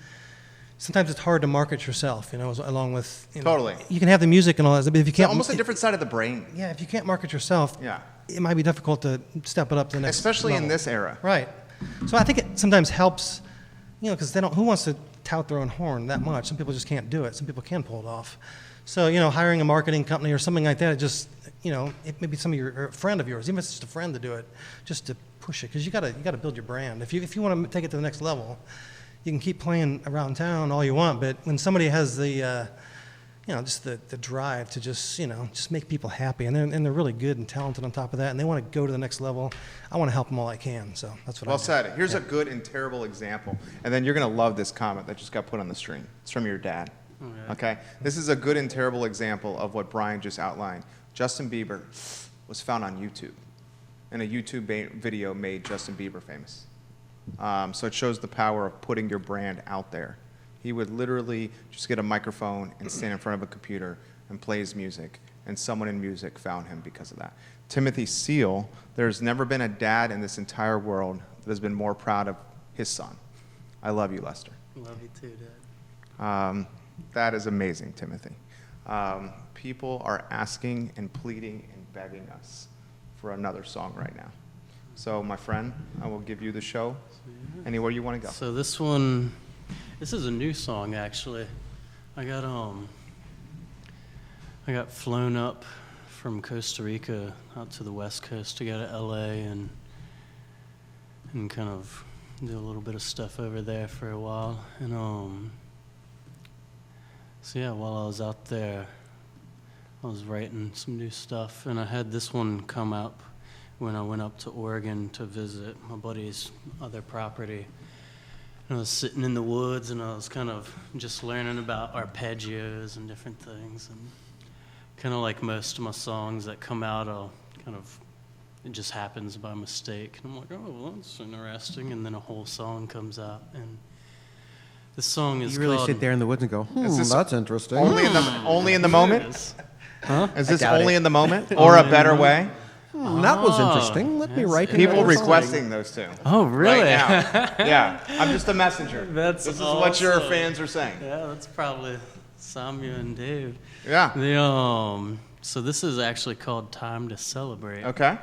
Sometimes it's hard to market yourself, along with Totally. You can have the music and all that, but if you can't, It's almost a different side of the brain. Yeah, if you can't market yourself, Yeah. it might be difficult to step it up to the next Especially level. in this era. Right. So I think it sometimes helps, because who wants to tout their own horn that much? Some people just can't do it. Some people can pull it off. So, hiring a marketing company or something like that, it may be or a friend of yours, even if it's just a friend to do it, just to push it, because you gotta build your brand. If you want to take it to the next level, you can keep playing around town all you want, but when somebody has the just the drive to just make people happy, and they're really good and talented on top of that, and they want to go to the next level, I want to help them all I can. So that's what I do. Well said. Here's a good and terrible example, and then you're going to love this comment that just got put on the screen. It's from your dad. Okay? This is a good and terrible example of what Brian just outlined. Justin Bieber was found on YouTube, and a YouTube video made Justin Bieber famous. So it shows the power of putting your brand out there. He would literally just get a microphone and stand in front of a computer and play his music, and someone in music found him because of that. Timothy Seal, there's never been a dad in this entire world that has been more proud of his son. I love you, Lester. Love you too, Dad. That is amazing, Timothy. People are asking and pleading and begging us for another song right now. So, my friend, I will give you the show anywhere you want to go. So this is a new song actually. I got flown up from Costa Rica out to the West Coast to go to LA and kind of do a little bit of stuff over there for a while. And so yeah, while I was out there, I was writing some new stuff, and I had this one come up when I went up to Oregon to visit my buddy's other property. And I was sitting in the woods and I was kind of just learning about arpeggios and different things, and kind of like most of my songs that come out, it just happens by mistake. And I'm like, oh, well, that's interesting, and then a whole song comes out, and the song is You really called... sit there in the woods and go, Is this that's interesting. Only in the moment? Huh? Is this doubt only it. in the moment, or a better way? That was interesting. Let me write People another song. requesting those two. Oh, really? Right now. Yeah, I'm just a messenger. That's This is what your awesome. fans are saying. Yeah, that's probably Samuel and Dave. Yeah. So this is actually called Time to Celebrate. Okay.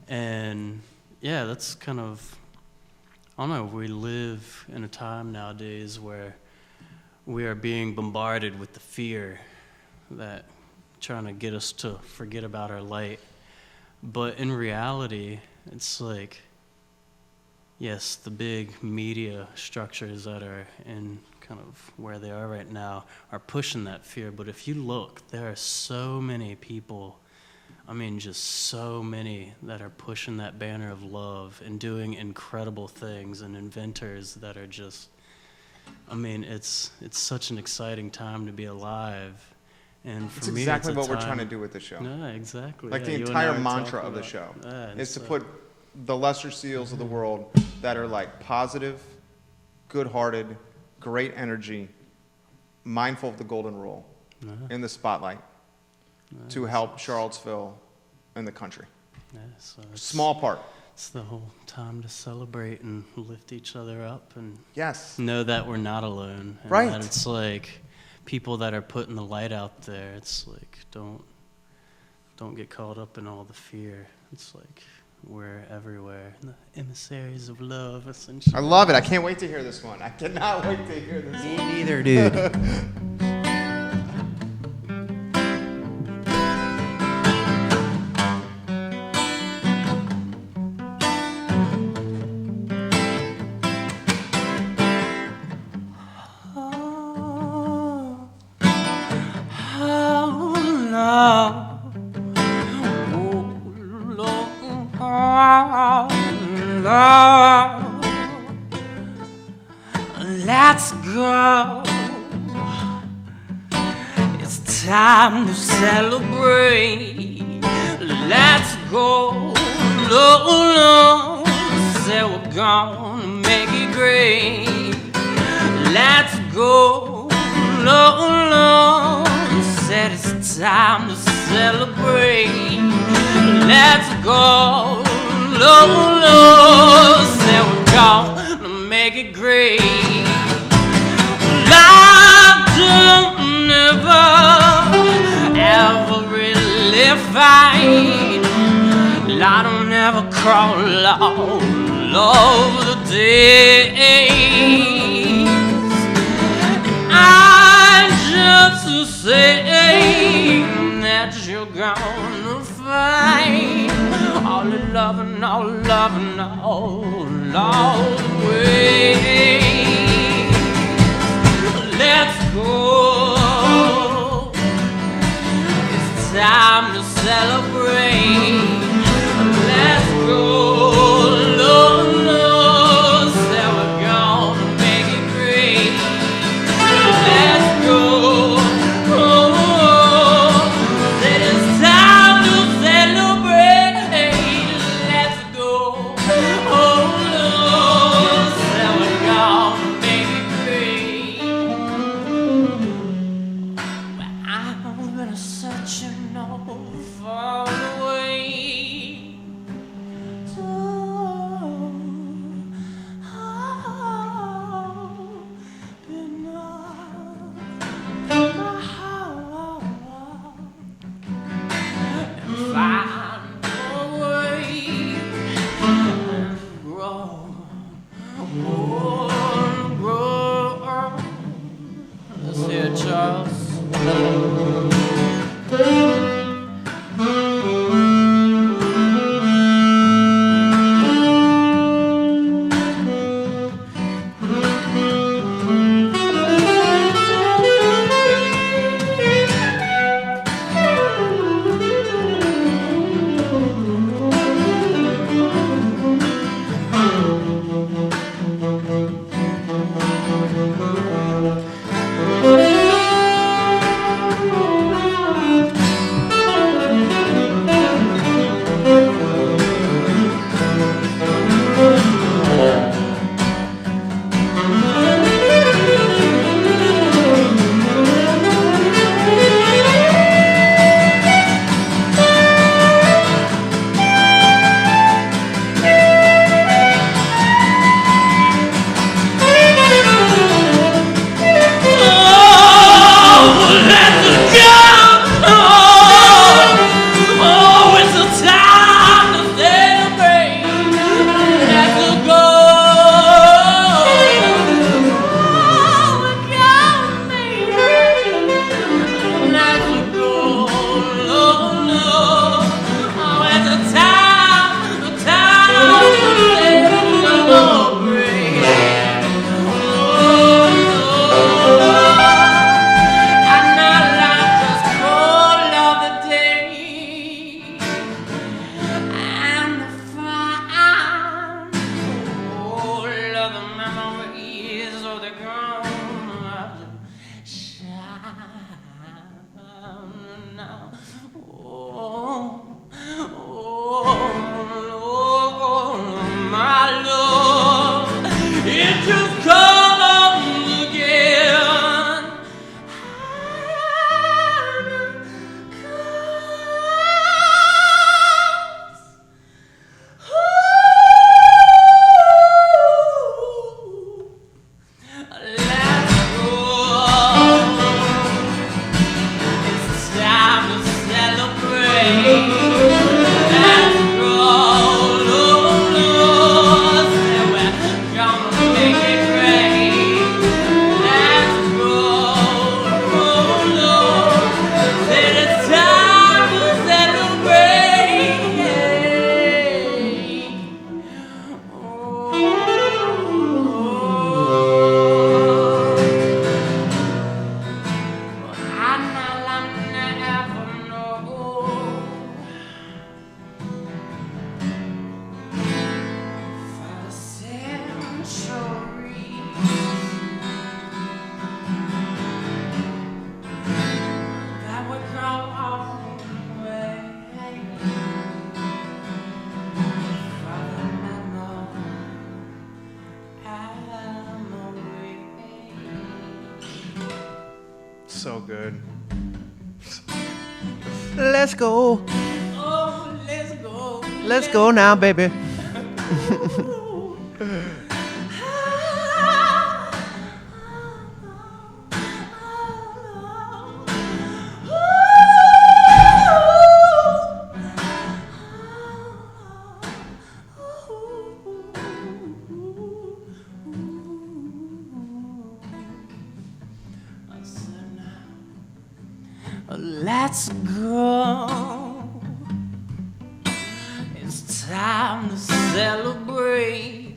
And yeah, that's kind of, I don't know, we live in a time nowadays where we are being bombarded with the fear that trying to get us to forget about our light. But in reality, it's like, yes, the big media structures that are in kind of where they are right now are pushing that fear. But if you look, there are so many people, I mean, just so many that are pushing that banner of love and doing incredible things, and inventors that are just, I mean, it's such an exciting time to be alive. And for That's me, exactly it's a what we're time- trying to do with the show. No, exactly. Like yeah, the you and I entire were mantra talking of the about- show yeah, and is to so- put the lesser seals of the world that are like positive, good-hearted, great energy, mindful of the golden rule in the spotlight to help Charlottesville and the country. Yeah, so it's, Small part. It's the whole time to celebrate and lift each other up and Yes. know that we're not alone. And Right. that it's like people that are putting the light out there. It's like don't get caught up in all the fear. It's like we're everywhere. The emissaries of love, essentially. I love it. I can't wait to hear this one. I cannot wait to hear this one. Me neither, dude. Let's go. It's time to celebrate. Let's go. No, say we're gonna make it great. Let's go. No, said it's time to celebrate. Let's go. No, say we're gonna make it great. I don't ever really fight. I don't ever crawl all over the days. I just say that you're gonna find all the loving, all the way. Let's go. It's time to celebrate. Let's go. No, say we're gonna make it great. Let's go. It is time to celebrate. Let's go. No, say we're gonna make it great. I've been searching all for So good. Let's go. Oh, let's go. Let's go now, baby. Let's go. It's time to celebrate.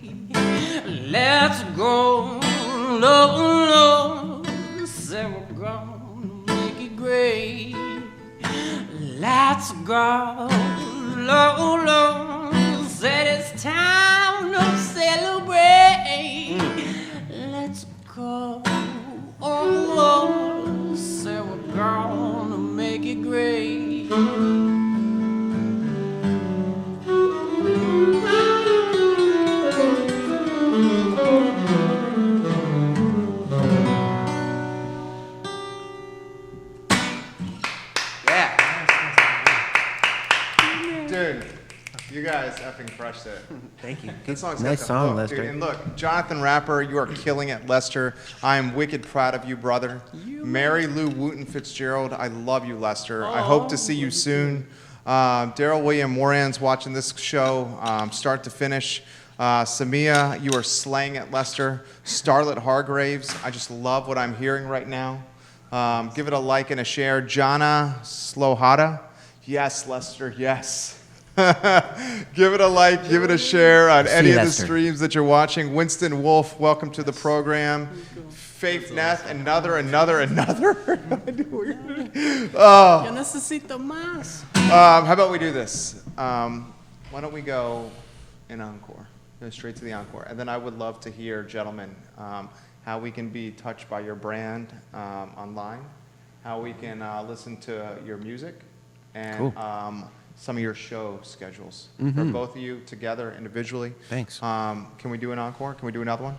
Let's go. Lord, say we're gonna make it great. Let's go. Lord, said it's time to celebrate. Let's go. Oh, Lord, say we're gonna make it great. Dude, you guys effing crushed it. Thank you. That song's Nice got the song, hook, Lester. dude. And look, Jonathan Rapper, you are killing it, Lester. I am wicked proud of you, brother. Mary Lou Wooten Fitzgerald, I love you, Lester. I hope to see you soon. Daryl William Moran's watching this show, start to finish. Samia, you are slaying it, Lester. Starlet Hargraves, I just love what I'm hearing right now. Give it a like and a share. Jana Slohada, yes, Lester, yes. Give it a like, give it a share on any of the Lester. streams that you're watching. Winston Wolf, welcome to the program. Faith Neth, another. Yo necesito más. How about we do this? Why don't we go in encore? Go straight to the encore. And then I would love to hear, gentlemen, how we can be touched by your brand online, how we can listen to your music, and some of your show schedules for both of you together individually. Thanks. Can we do an encore? Can we do another one?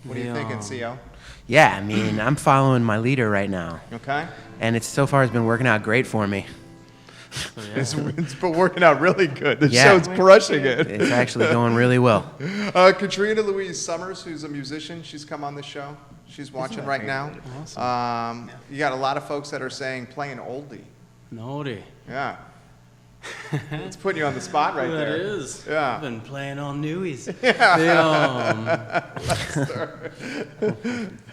What are you thinking, CO? Yeah, I mean, I'm following my leader right now, Okay. and it's so far has been working out great for me. It's been working out really good. The Yeah. show's crushing it. It's actually going really well. Katrina Louise Summers, who's a musician, she's come on the show. She's watching right now. You got a lot of folks that are saying play an oldie. Naughty. Yeah. It's putting you on the spot right That there. is. Yeah. I've been playing all newies.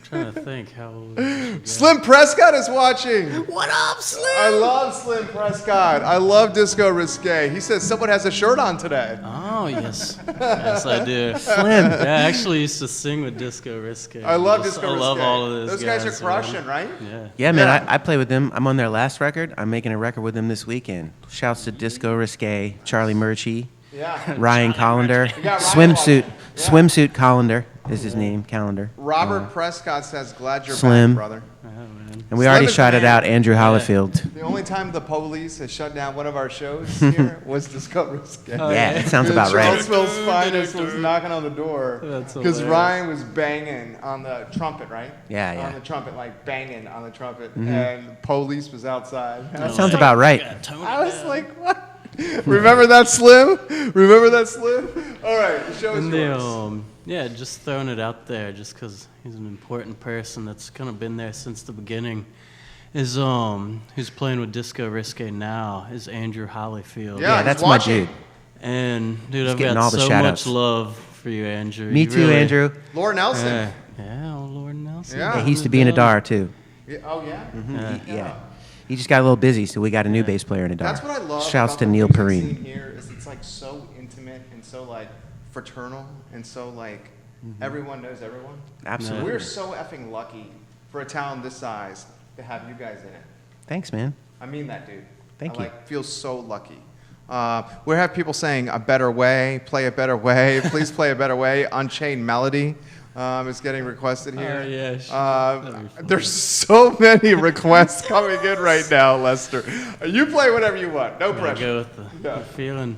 Trying to think how old is she? Slim Prescott is watching. What up, Slim? I love Slim Prescott. I love Disco Risque. He says someone has a shirt on today. Oh, yes. Yes, I do. Slim. Yeah, I actually used to sing with Disco Risque. I love Disco Risque. I love all of those Those guys are man. crushing, right? Yeah. Yeah, man, Yeah. I play with them. I'm on their last record. I'm making a record with them this weekend. Shouts to Disco Risque, Charlie Murchie, Yeah. Ryan Collender, We got Ryan Swimsuit, on it. Yeah. Swimsuit Collender is his name, Calendar. Robert Prescott says, glad you're Slim. back, brother. Oh, man. And we Slim already is shouted man. out Andrew Hollifield. The only time the police has shut down one of our shows here was Disco Risque. Yeah, that sounds about right. Charlottesville's finest was knocking on the door That's because hilarious. Ryan was banging on the trumpet, right? Yeah, yeah. On the trumpet, like banging on the trumpet, and police was outside. And I That was sounds like- about right. I was like, what? Remember that, Slim? Remember that, Slim? All right, the show is And yours. yeah, just throwing it out there, just because he's an important person that's kind of been there since the beginning. Is who's playing with Disco Risque now is Andrew Hollifield. Yeah, Yeah, that's he's my watching. dude. And dude, I've getting got all the so shout-outs. much love for you, Andrew. Me You too, really- Andrew. Laura Nelson. Yeah, oh Lord Nelson. Yeah. Yeah, he used to be in Adar, too. Yeah, oh, yeah? Yeah. He just got a little busy, so we got a new bass player in Adar. That's what I love. Shouts about to the Neil music Perrine. scene here is it's like so intimate and so like fraternal and so like everyone knows everyone. Absolutely. We're so effing lucky for a town this size to have you guys in it. Thanks, man. I mean that, dude. Thank I you. feel so lucky. We have people saying a better way, play a better way, please play a better way. Unchained Melody is getting requested here. yeah, sure. That'd be fun. There's so many requests coming in right now, Lester. You play whatever you want, no Gotta pressure. go with the Yeah. feeling.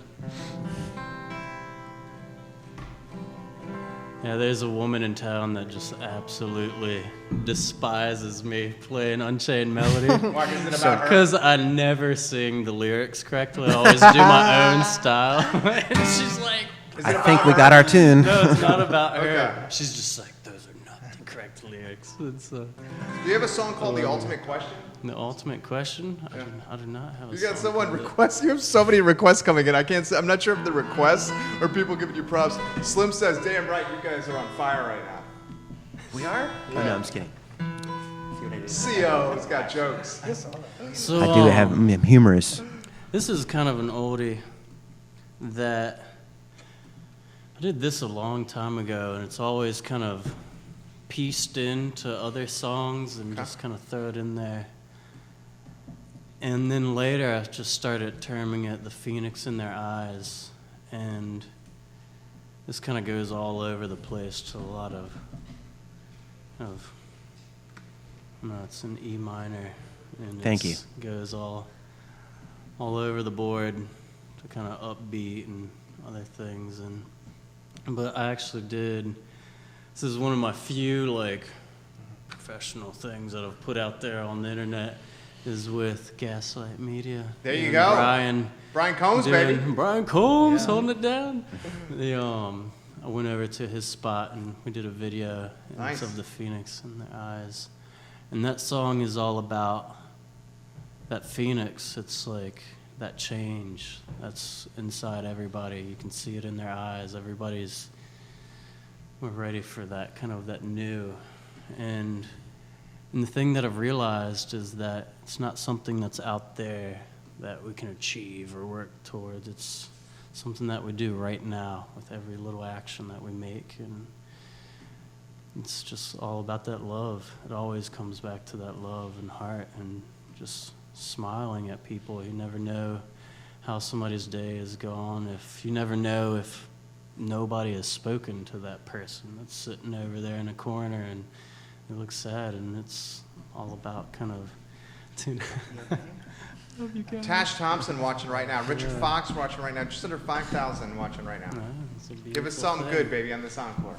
Yeah, there's a woman in town that just absolutely despises me playing Unchained Melody. Why is it about her? Because I never sing the lyrics correctly. I always do my own style. And she's like, I think we got our tune. no, it's not about her. Okay. She's just like, those are not the correct lyrics. It's, Do you have a song called The Ultimate Question? the ultimate question? I do not have a You got song someone called it. request. You have so many requests coming in. I can't say. I'm not sure if the requests or people giving you props. Slim says, "Damn right, you guys are on fire right now." We are? Oh, no, I'm just kidding. CO's got jokes. So, I do have, I'm humorous. this is kind of an oldie that I did this a long time ago, and it's always kind of pieced into other songs and just kind of throw it in there. And then later I just started terming it the Phoenix in Their Eyes, and this kind of goes all over the place to a lot of no, it's an E minor, and Thank you. goes all over the board to kind of upbeat and other things. But I actually did. This is one of my few like professional things that I've put out there on the internet. Is with Gaslight Media. There you And go. Brian Combs, baby. Brian Combs holding it down. I went over to his spot and we did a video Nice. of the Phoenix in Their Eyes. And that song is all about that Phoenix. It's like that change that's inside everybody. You can see it in their eyes. We're ready for that kind of that new. And the thing that I've realized is that it's not something that's out there that we can achieve or work towards. It's something that we do right now with every little action that we make. And it's just all about that love. It always comes back to that love and heart and just smiling at people. You never know how somebody's day is gone. You never know if nobody has spoken to that person that's sitting over there in a corner and it looks sad, and it's all about kind of. Tash Thompson watching right now. Richard Fox watching right now. Just under 5,000 watching right now. It's a Give us beautiful something thing. good, baby, on this encore.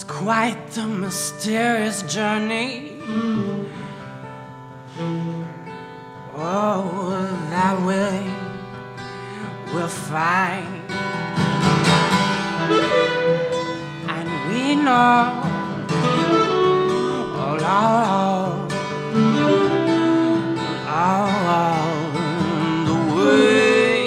quite the mysterious journey. Oh, that way we'll find. And we know all the way.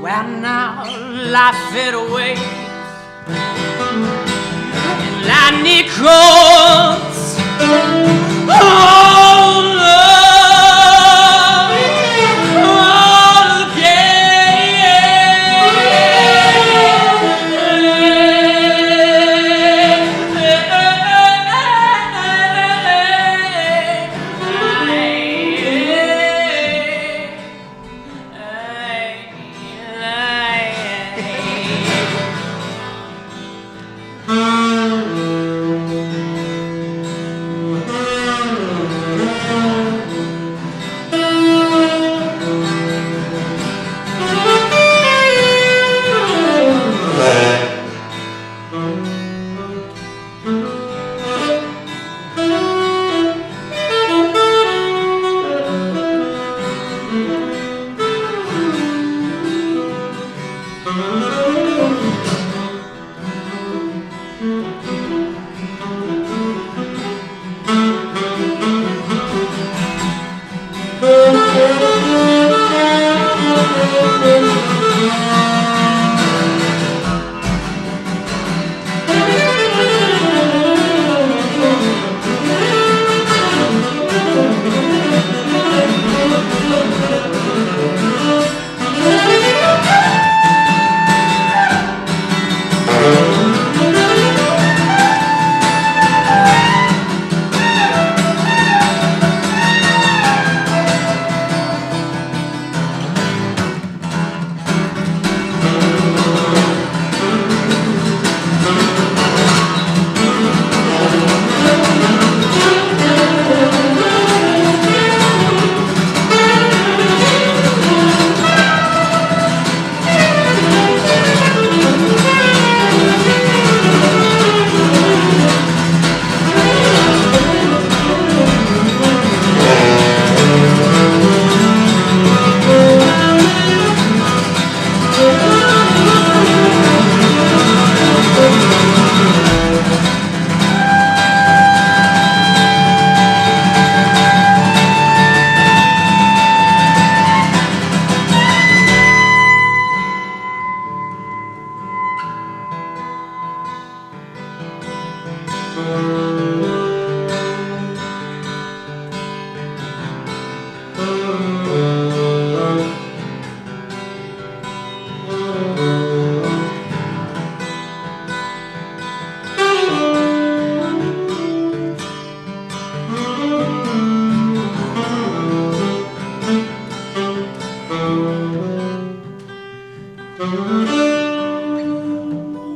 Well, now life fade away, and lightning cross. Oh, love, all again.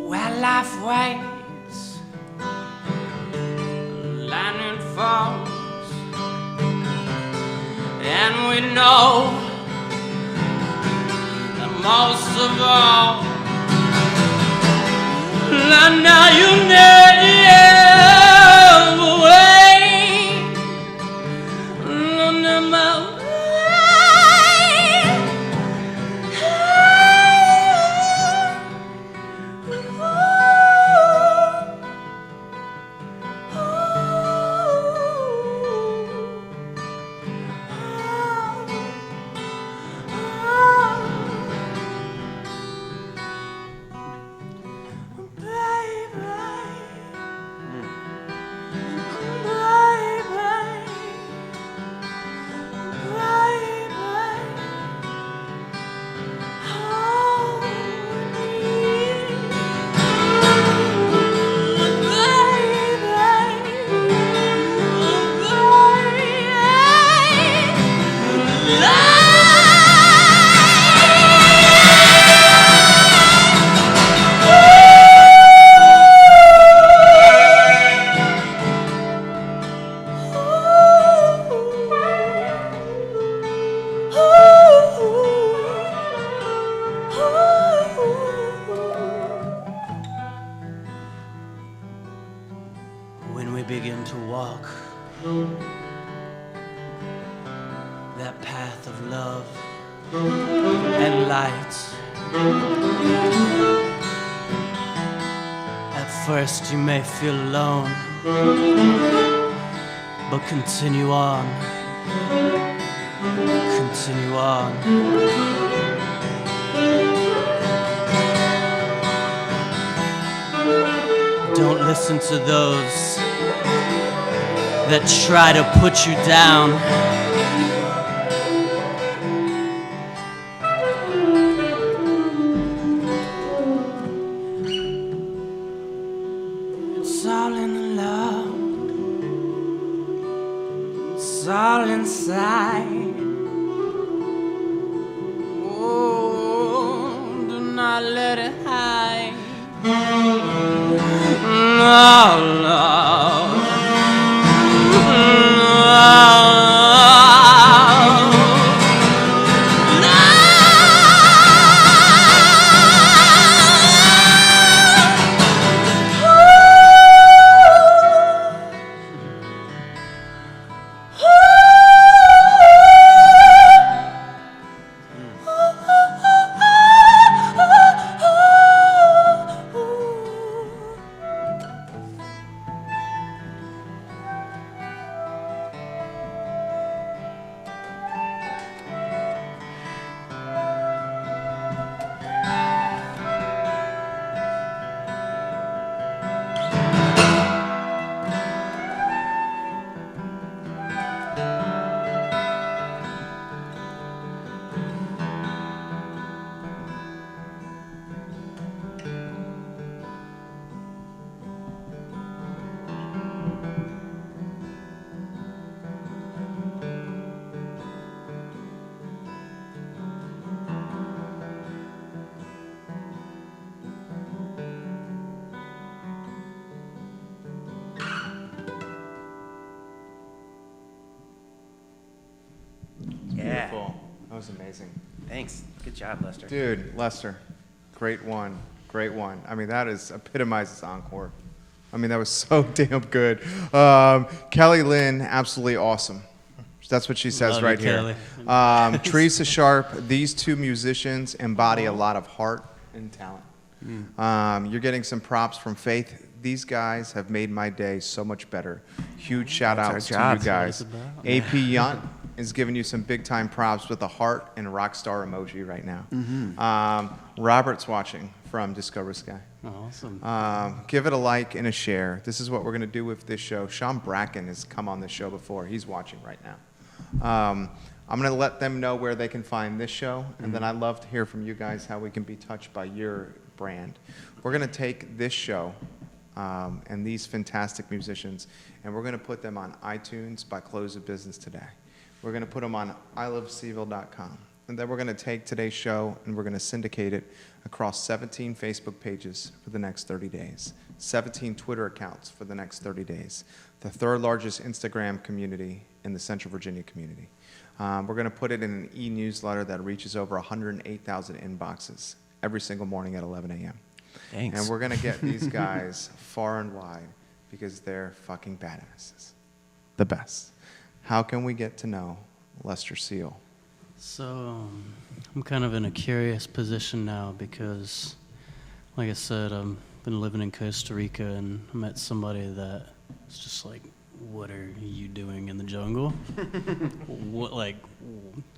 Where life waits, lightning falls, and we know that most of all, now you never wait, never. When we begin to walk that path of love and light, at first you may feel alone, but continue on, continue on. Don't listen to those that try to put you down. It's all in the love, it's all inside. Oh, do not let it hide. No, no. Beautiful. That was amazing. Thanks. Good job, Lester. Dude, Lester, great one. Great one. I mean, that epitomizes encore. I mean, that was so damn good. Kelly Lynn, absolutely awesome. That's what she says Love right you, here. Kelly. Teresa Sharp, these two musicians embody a lot of heart and talent. You're getting some props from Faith. These guys have made my day so much better. Huge shout outs to you guys. AP Yunt, is giving you some big time props with a heart and rock star emoji right now. Robert's watching from Discover Sky. Awesome. Give it a like and a share. This is what we're going to do with this show. Sean Bracken has come on this show before. He's watching right now. I'm going to let them know where they can find this show, and then I'd love to hear from you guys how we can be touched by your brand. We're going to take this show and these fantastic musicians, and we're going to put them on iTunes by close of business today. We're going to put them on ilovecville.com. And then we're going to take today's show and we're going to syndicate it across 17 Facebook pages for the next 30 days, 17 Twitter accounts for the next 30 days, the third largest Instagram community in the Central Virginia community. We're going to put it in an e-newsletter that reaches over 108,000 inboxes every single morning at 11 a.m. Thanks. And we're going to get these guys far and wide because they're fucking badasses. The best. How can we get to know Lester Seal? So I'm kind of in a curious position now because, like I said, I've been living in Costa Rica and I met somebody that was just like, what are you doing in the jungle?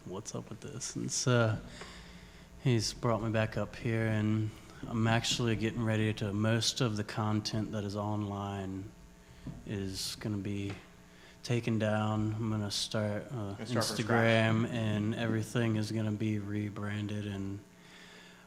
What's up with this? And so he's brought me back up here, and I'm actually getting ready to, most of the content that is online is going to be taken down. I'm going to start Instagram, and everything is going to be rebranded.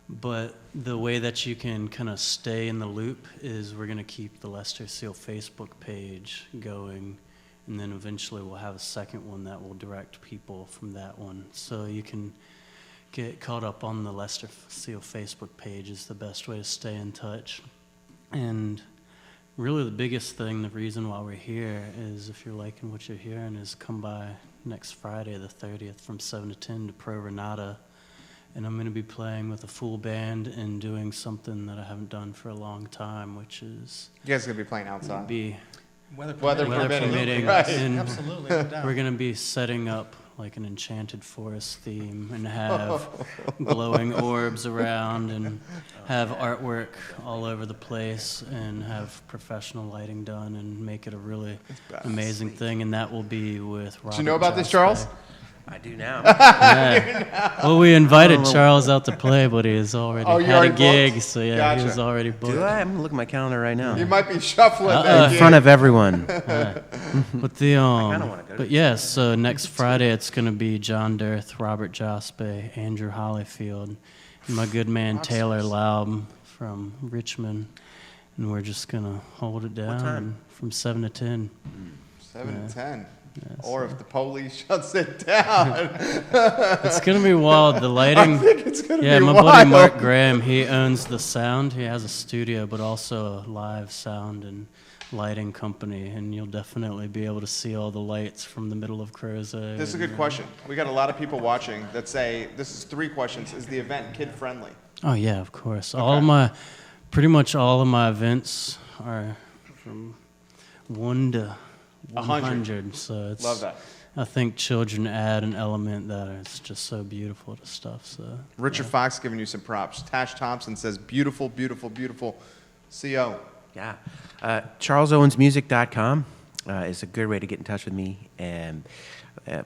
But the way that you can kind of stay in the loop is we're going to keep the Lester Seal Facebook page going, and then eventually we'll have a second one that will direct people from that one. So you can get caught up on the Lester Seal Facebook page is the best way to stay in touch. And really the biggest thing, the reason why we're here is if you're liking what you're hearing is come by next Friday the 30th from 7 to 10 to Pro Renata. And I'm going to be playing with a full band and doing something that I haven't done for a long time, which is... You guys are going to be playing outside. Weather permitting. Right. And Absolutely, no doubt. we're going to be setting up like an enchanted forest theme and have glowing orbs around and have artwork all over the place and have professional lighting done and make it a really amazing thing. And that will be with Robert. Did you know about this, Jaspe. Charles? I do now. Yeah. Well, we invited Charles out to play, but he has already Oh, you had a already gig, booked? so yeah, Gotcha. he was already booked. Do I? I'm gonna look at my calendar right now. You might be shuffling Uh-uh. In front of everyone. But the kinda wanna go to but yes, so next Friday it's gonna be John Dirth, Robert Jaspe, Andrew Hollyfield, and my good man Taylor Laub from Richmond, and we're just gonna hold it down time? from 7 to 10. 7 to 10. Yeah, Or if the police shuts it down. It's gonna be wild. The lighting. I think it's going to Yeah, be my wild. buddy Mark Graham, he owns the sound. He has a studio, but also a live sound and lighting company, and you'll definitely be able to see all the lights from the middle of Crozet. This is a good question. We got a lot of people watching that say, this is 3 questions. Is the event kid-friendly? Oh yeah, of course. Okay. Pretty much all of my events are from 1 to 100. So it's, Love that. I think children add an element that is just so beautiful to stuff. So Richard Fox giving you some props. Tash Thompson says, beautiful, beautiful, beautiful. CO. Yeah. CharlesOwensMusic.com is a good way to get in touch with me. And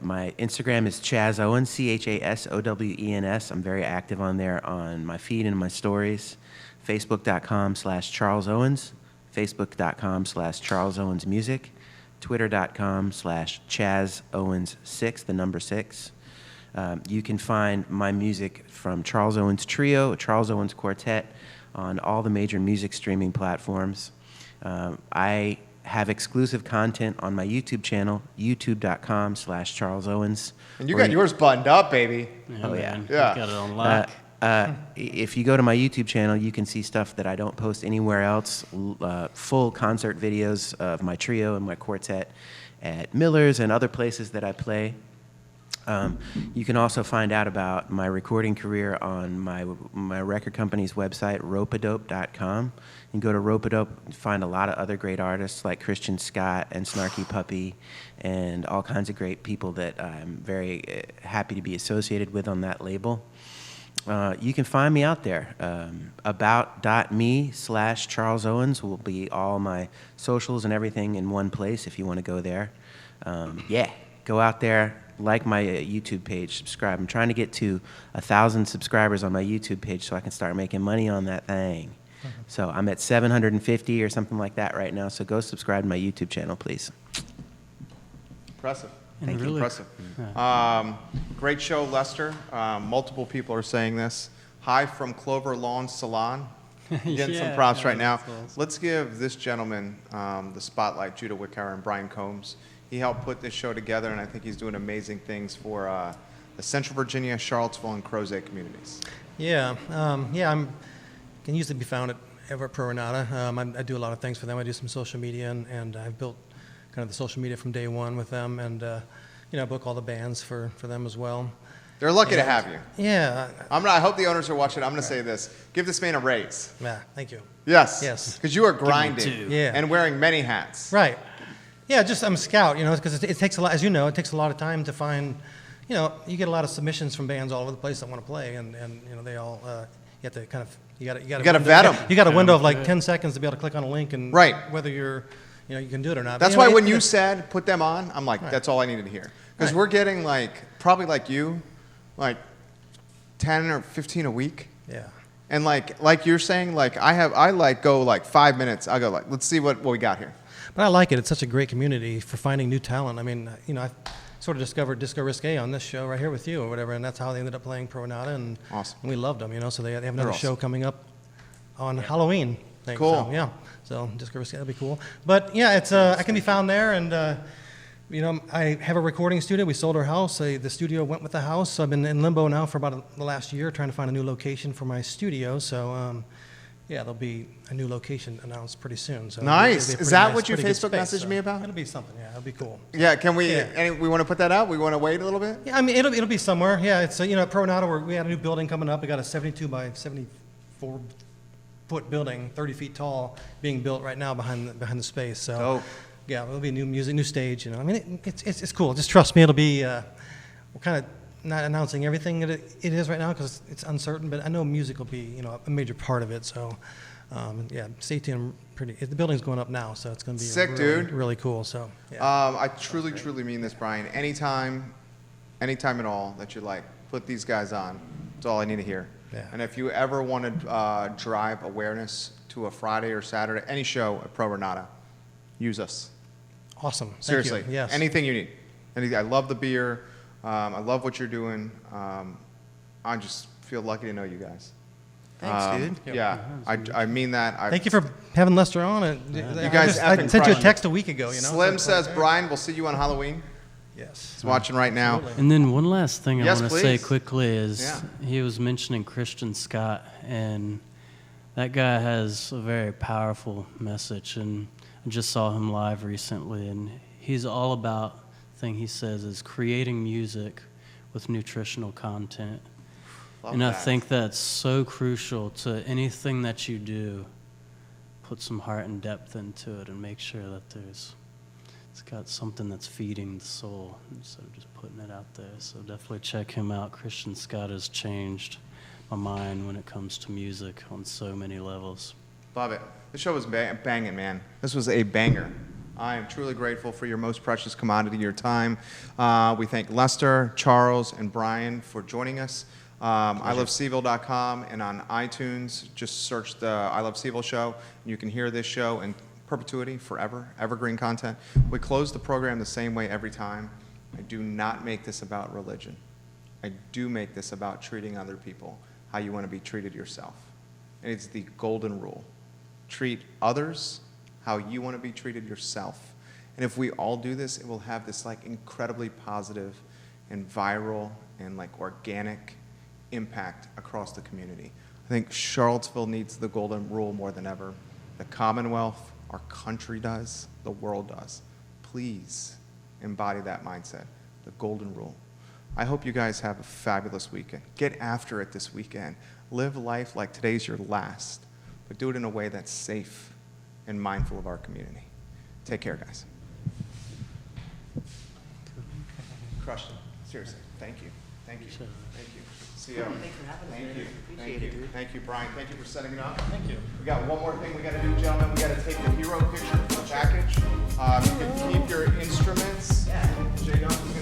my Instagram is Chaz Owens, ChasOwens. I'm very active on there on my feed and my stories. Facebook.com/Charles Owens. Facebook.com/Charles Owens Music. Twitter.com/Chaz Owens 6, the number 6. You can find my music from Charles Owens Trio, Charles Owens Quartet on all the major music streaming platforms. I have exclusive content on my YouTube channel, youtube.com/Charles Owens. And you got yours buttoned up, baby. yeah, man, Yeah. you got it on lock. If you go to my YouTube channel, you can see stuff that I don't post anywhere else, full concert videos of my trio and my quartet at Miller's and other places that I play. You can also find out about my recording career on my record company's website, ropeadope.com. You can go to Ropeadope and find a lot of other great artists like Christian Scott and Snarky Puppy and all kinds of great people that I'm very happy to be associated with on that label. You can find me out there. About.me/Charles Owens will be all my socials and everything in one place if you want to go there. Yeah, go out there, like my YouTube page, subscribe. I'm trying to get to 1,000 subscribers on my YouTube page so I can start making money on that thing. So I'm at 750 or something like that right now. So go subscribe to my YouTube channel, please. Impressive. And Thank you. really- Impressive. Yeah. Great show, Lester. Multiple people are saying this. Hi from Clover Lawn Salon. Getting some Yeah, props yeah, right now. that's awesome. Let's give this gentleman the spotlight, Judah Wickhauer and Brian Combs. He helped put this show together, and I think he's doing amazing things for the Central Virginia, Charlottesville, and Crozet communities. Yeah, can usually be found at Everett Pro Renata. I do a lot of things for them. I do some social media, and I've built kind of the social media from day one with them, and I book all the bands for them as well. They're lucky to And- have you. Yeah, I hope the owners are watching. I'm going to say this. Give this man a raise. yeah. Thank you. Yes. Yes. Because you are grinding two. Yeah. and wearing many hats. Right. Yeah, just I'm a scout, because it takes a lot, as you know, it takes a lot of time to find, you get a lot of submissions from bands all over the place that want to play, and they all, you have to kind of, you got gotta vet 'em. You got a window of like 10 seconds to be able to click on a link and Right. whether you can do it or not. That's But, why when you said put them on, I'm like, Right. that's all I needed to hear. Because Right. we're getting probably like you, 10 or 15 a week. Yeah. And like you're saying, I go 5 minutes. I go let's see what we got here. But I like it. It's such a great community for finding new talent. I mean, I sort of discovered Disco Risque on this show right here with you or whatever, and that's how they ended up playing Pro Renata, and Awesome. we loved them, so they have another They're show awesome. coming up on Halloween. Thing. Cool. So, yeah. So Disco Risque, that'll be cool. But yeah, it's I can be found there, and I have a recording studio. We sold our house. The studio went with the house. So I've been in limbo now for about the last year, trying to find a new location for my studio. So. There'll be a new location announced pretty soon. So Nice. it'll be a Is pretty that nice, what you pretty good Facebook space, messaged me about? It'll be something. Yeah, it'll be cool. Yeah, can we? Yeah. We want to put that out. We want to wait a little bit. Yeah, I mean it'll be somewhere. Yeah, it's at Pro Renata we had a new building coming up. We got a 72 by 74 foot building, 30 feet tall, being built right now behind the space. So Dope. yeah, it'll be new music, new stage. I mean it's cool. Just trust me. It'll be. We're kind of not announcing everything that it is right now because it's uncertain. But I know music will be a major part of it. So. Stay tuned. The building's going up now, so it's going to be Sick, really, dude. really cool. So, yeah. I truly mean this, Brian. Anytime at all that you put these guys on. That's all I need to hear. Yeah. And if you ever want to drive awareness to a Friday or Saturday, any show at Pro Renata, use us. Awesome. Thank Seriously. you. Yes. Anything you need. I love the beer. I love what you're doing. I just feel lucky to know you guys. Thanks, dude. Yeah, I mean that. Thank you for having Lester on. You guys I effing sent you a crushed it. text a week ago. Slim so says, it's like, Brian, we'll see you on Halloween. Yes. He's watching right now. Absolutely. And then one last thing I Yes, want to say please. quickly is Yeah. he was mentioning Christian Scott, and that guy has a very powerful message. And I just saw him live recently, and he's all about, the thing he says is creating music with nutritional content. Love And I that. think that's so crucial to anything that you do. Put some heart and depth into it and make sure that it's got something that's feeding the soul instead of just putting it out there. So definitely check him out. Christian Scott has changed my mind when it comes to music on so many levels. Love it. This show was banging, man. This was a banger. I am truly grateful for your most precious commodity, your time. We thank Lester, Charles, and Brian for joining us. ILoveCVille.com, and on iTunes, just search the I Love CVille Show. You can hear this show in perpetuity, forever, evergreen content. We close the program the same way every time. I do not make this about religion. I do make this about treating other people how you want to be treated yourself. And it's the golden rule. Treat others how you want to be treated yourself. And if we all do this, it will have this incredibly positive and viral and organic impact across the community. I think Charlottesville needs the golden rule more than ever. The Commonwealth, our country does, the world does. Please embody that mindset, the golden rule. I hope you guys have a fabulous weekend. Get after it this weekend. Live life like today's your last, but do it in a way that's safe and mindful of our community. Take care, guys. Crushed it. Seriously. Thank you. Thank you. Sure. Thank you. See you. Thanks for having us, Thank man. you. Appreciate Thank it, you. dude. Thank you, Brian. Thank you for setting it up. Thank you. We got one more thing we got to do, gentlemen. We got to take the hero picture for the package. You can keep your instruments. Jay Young is going to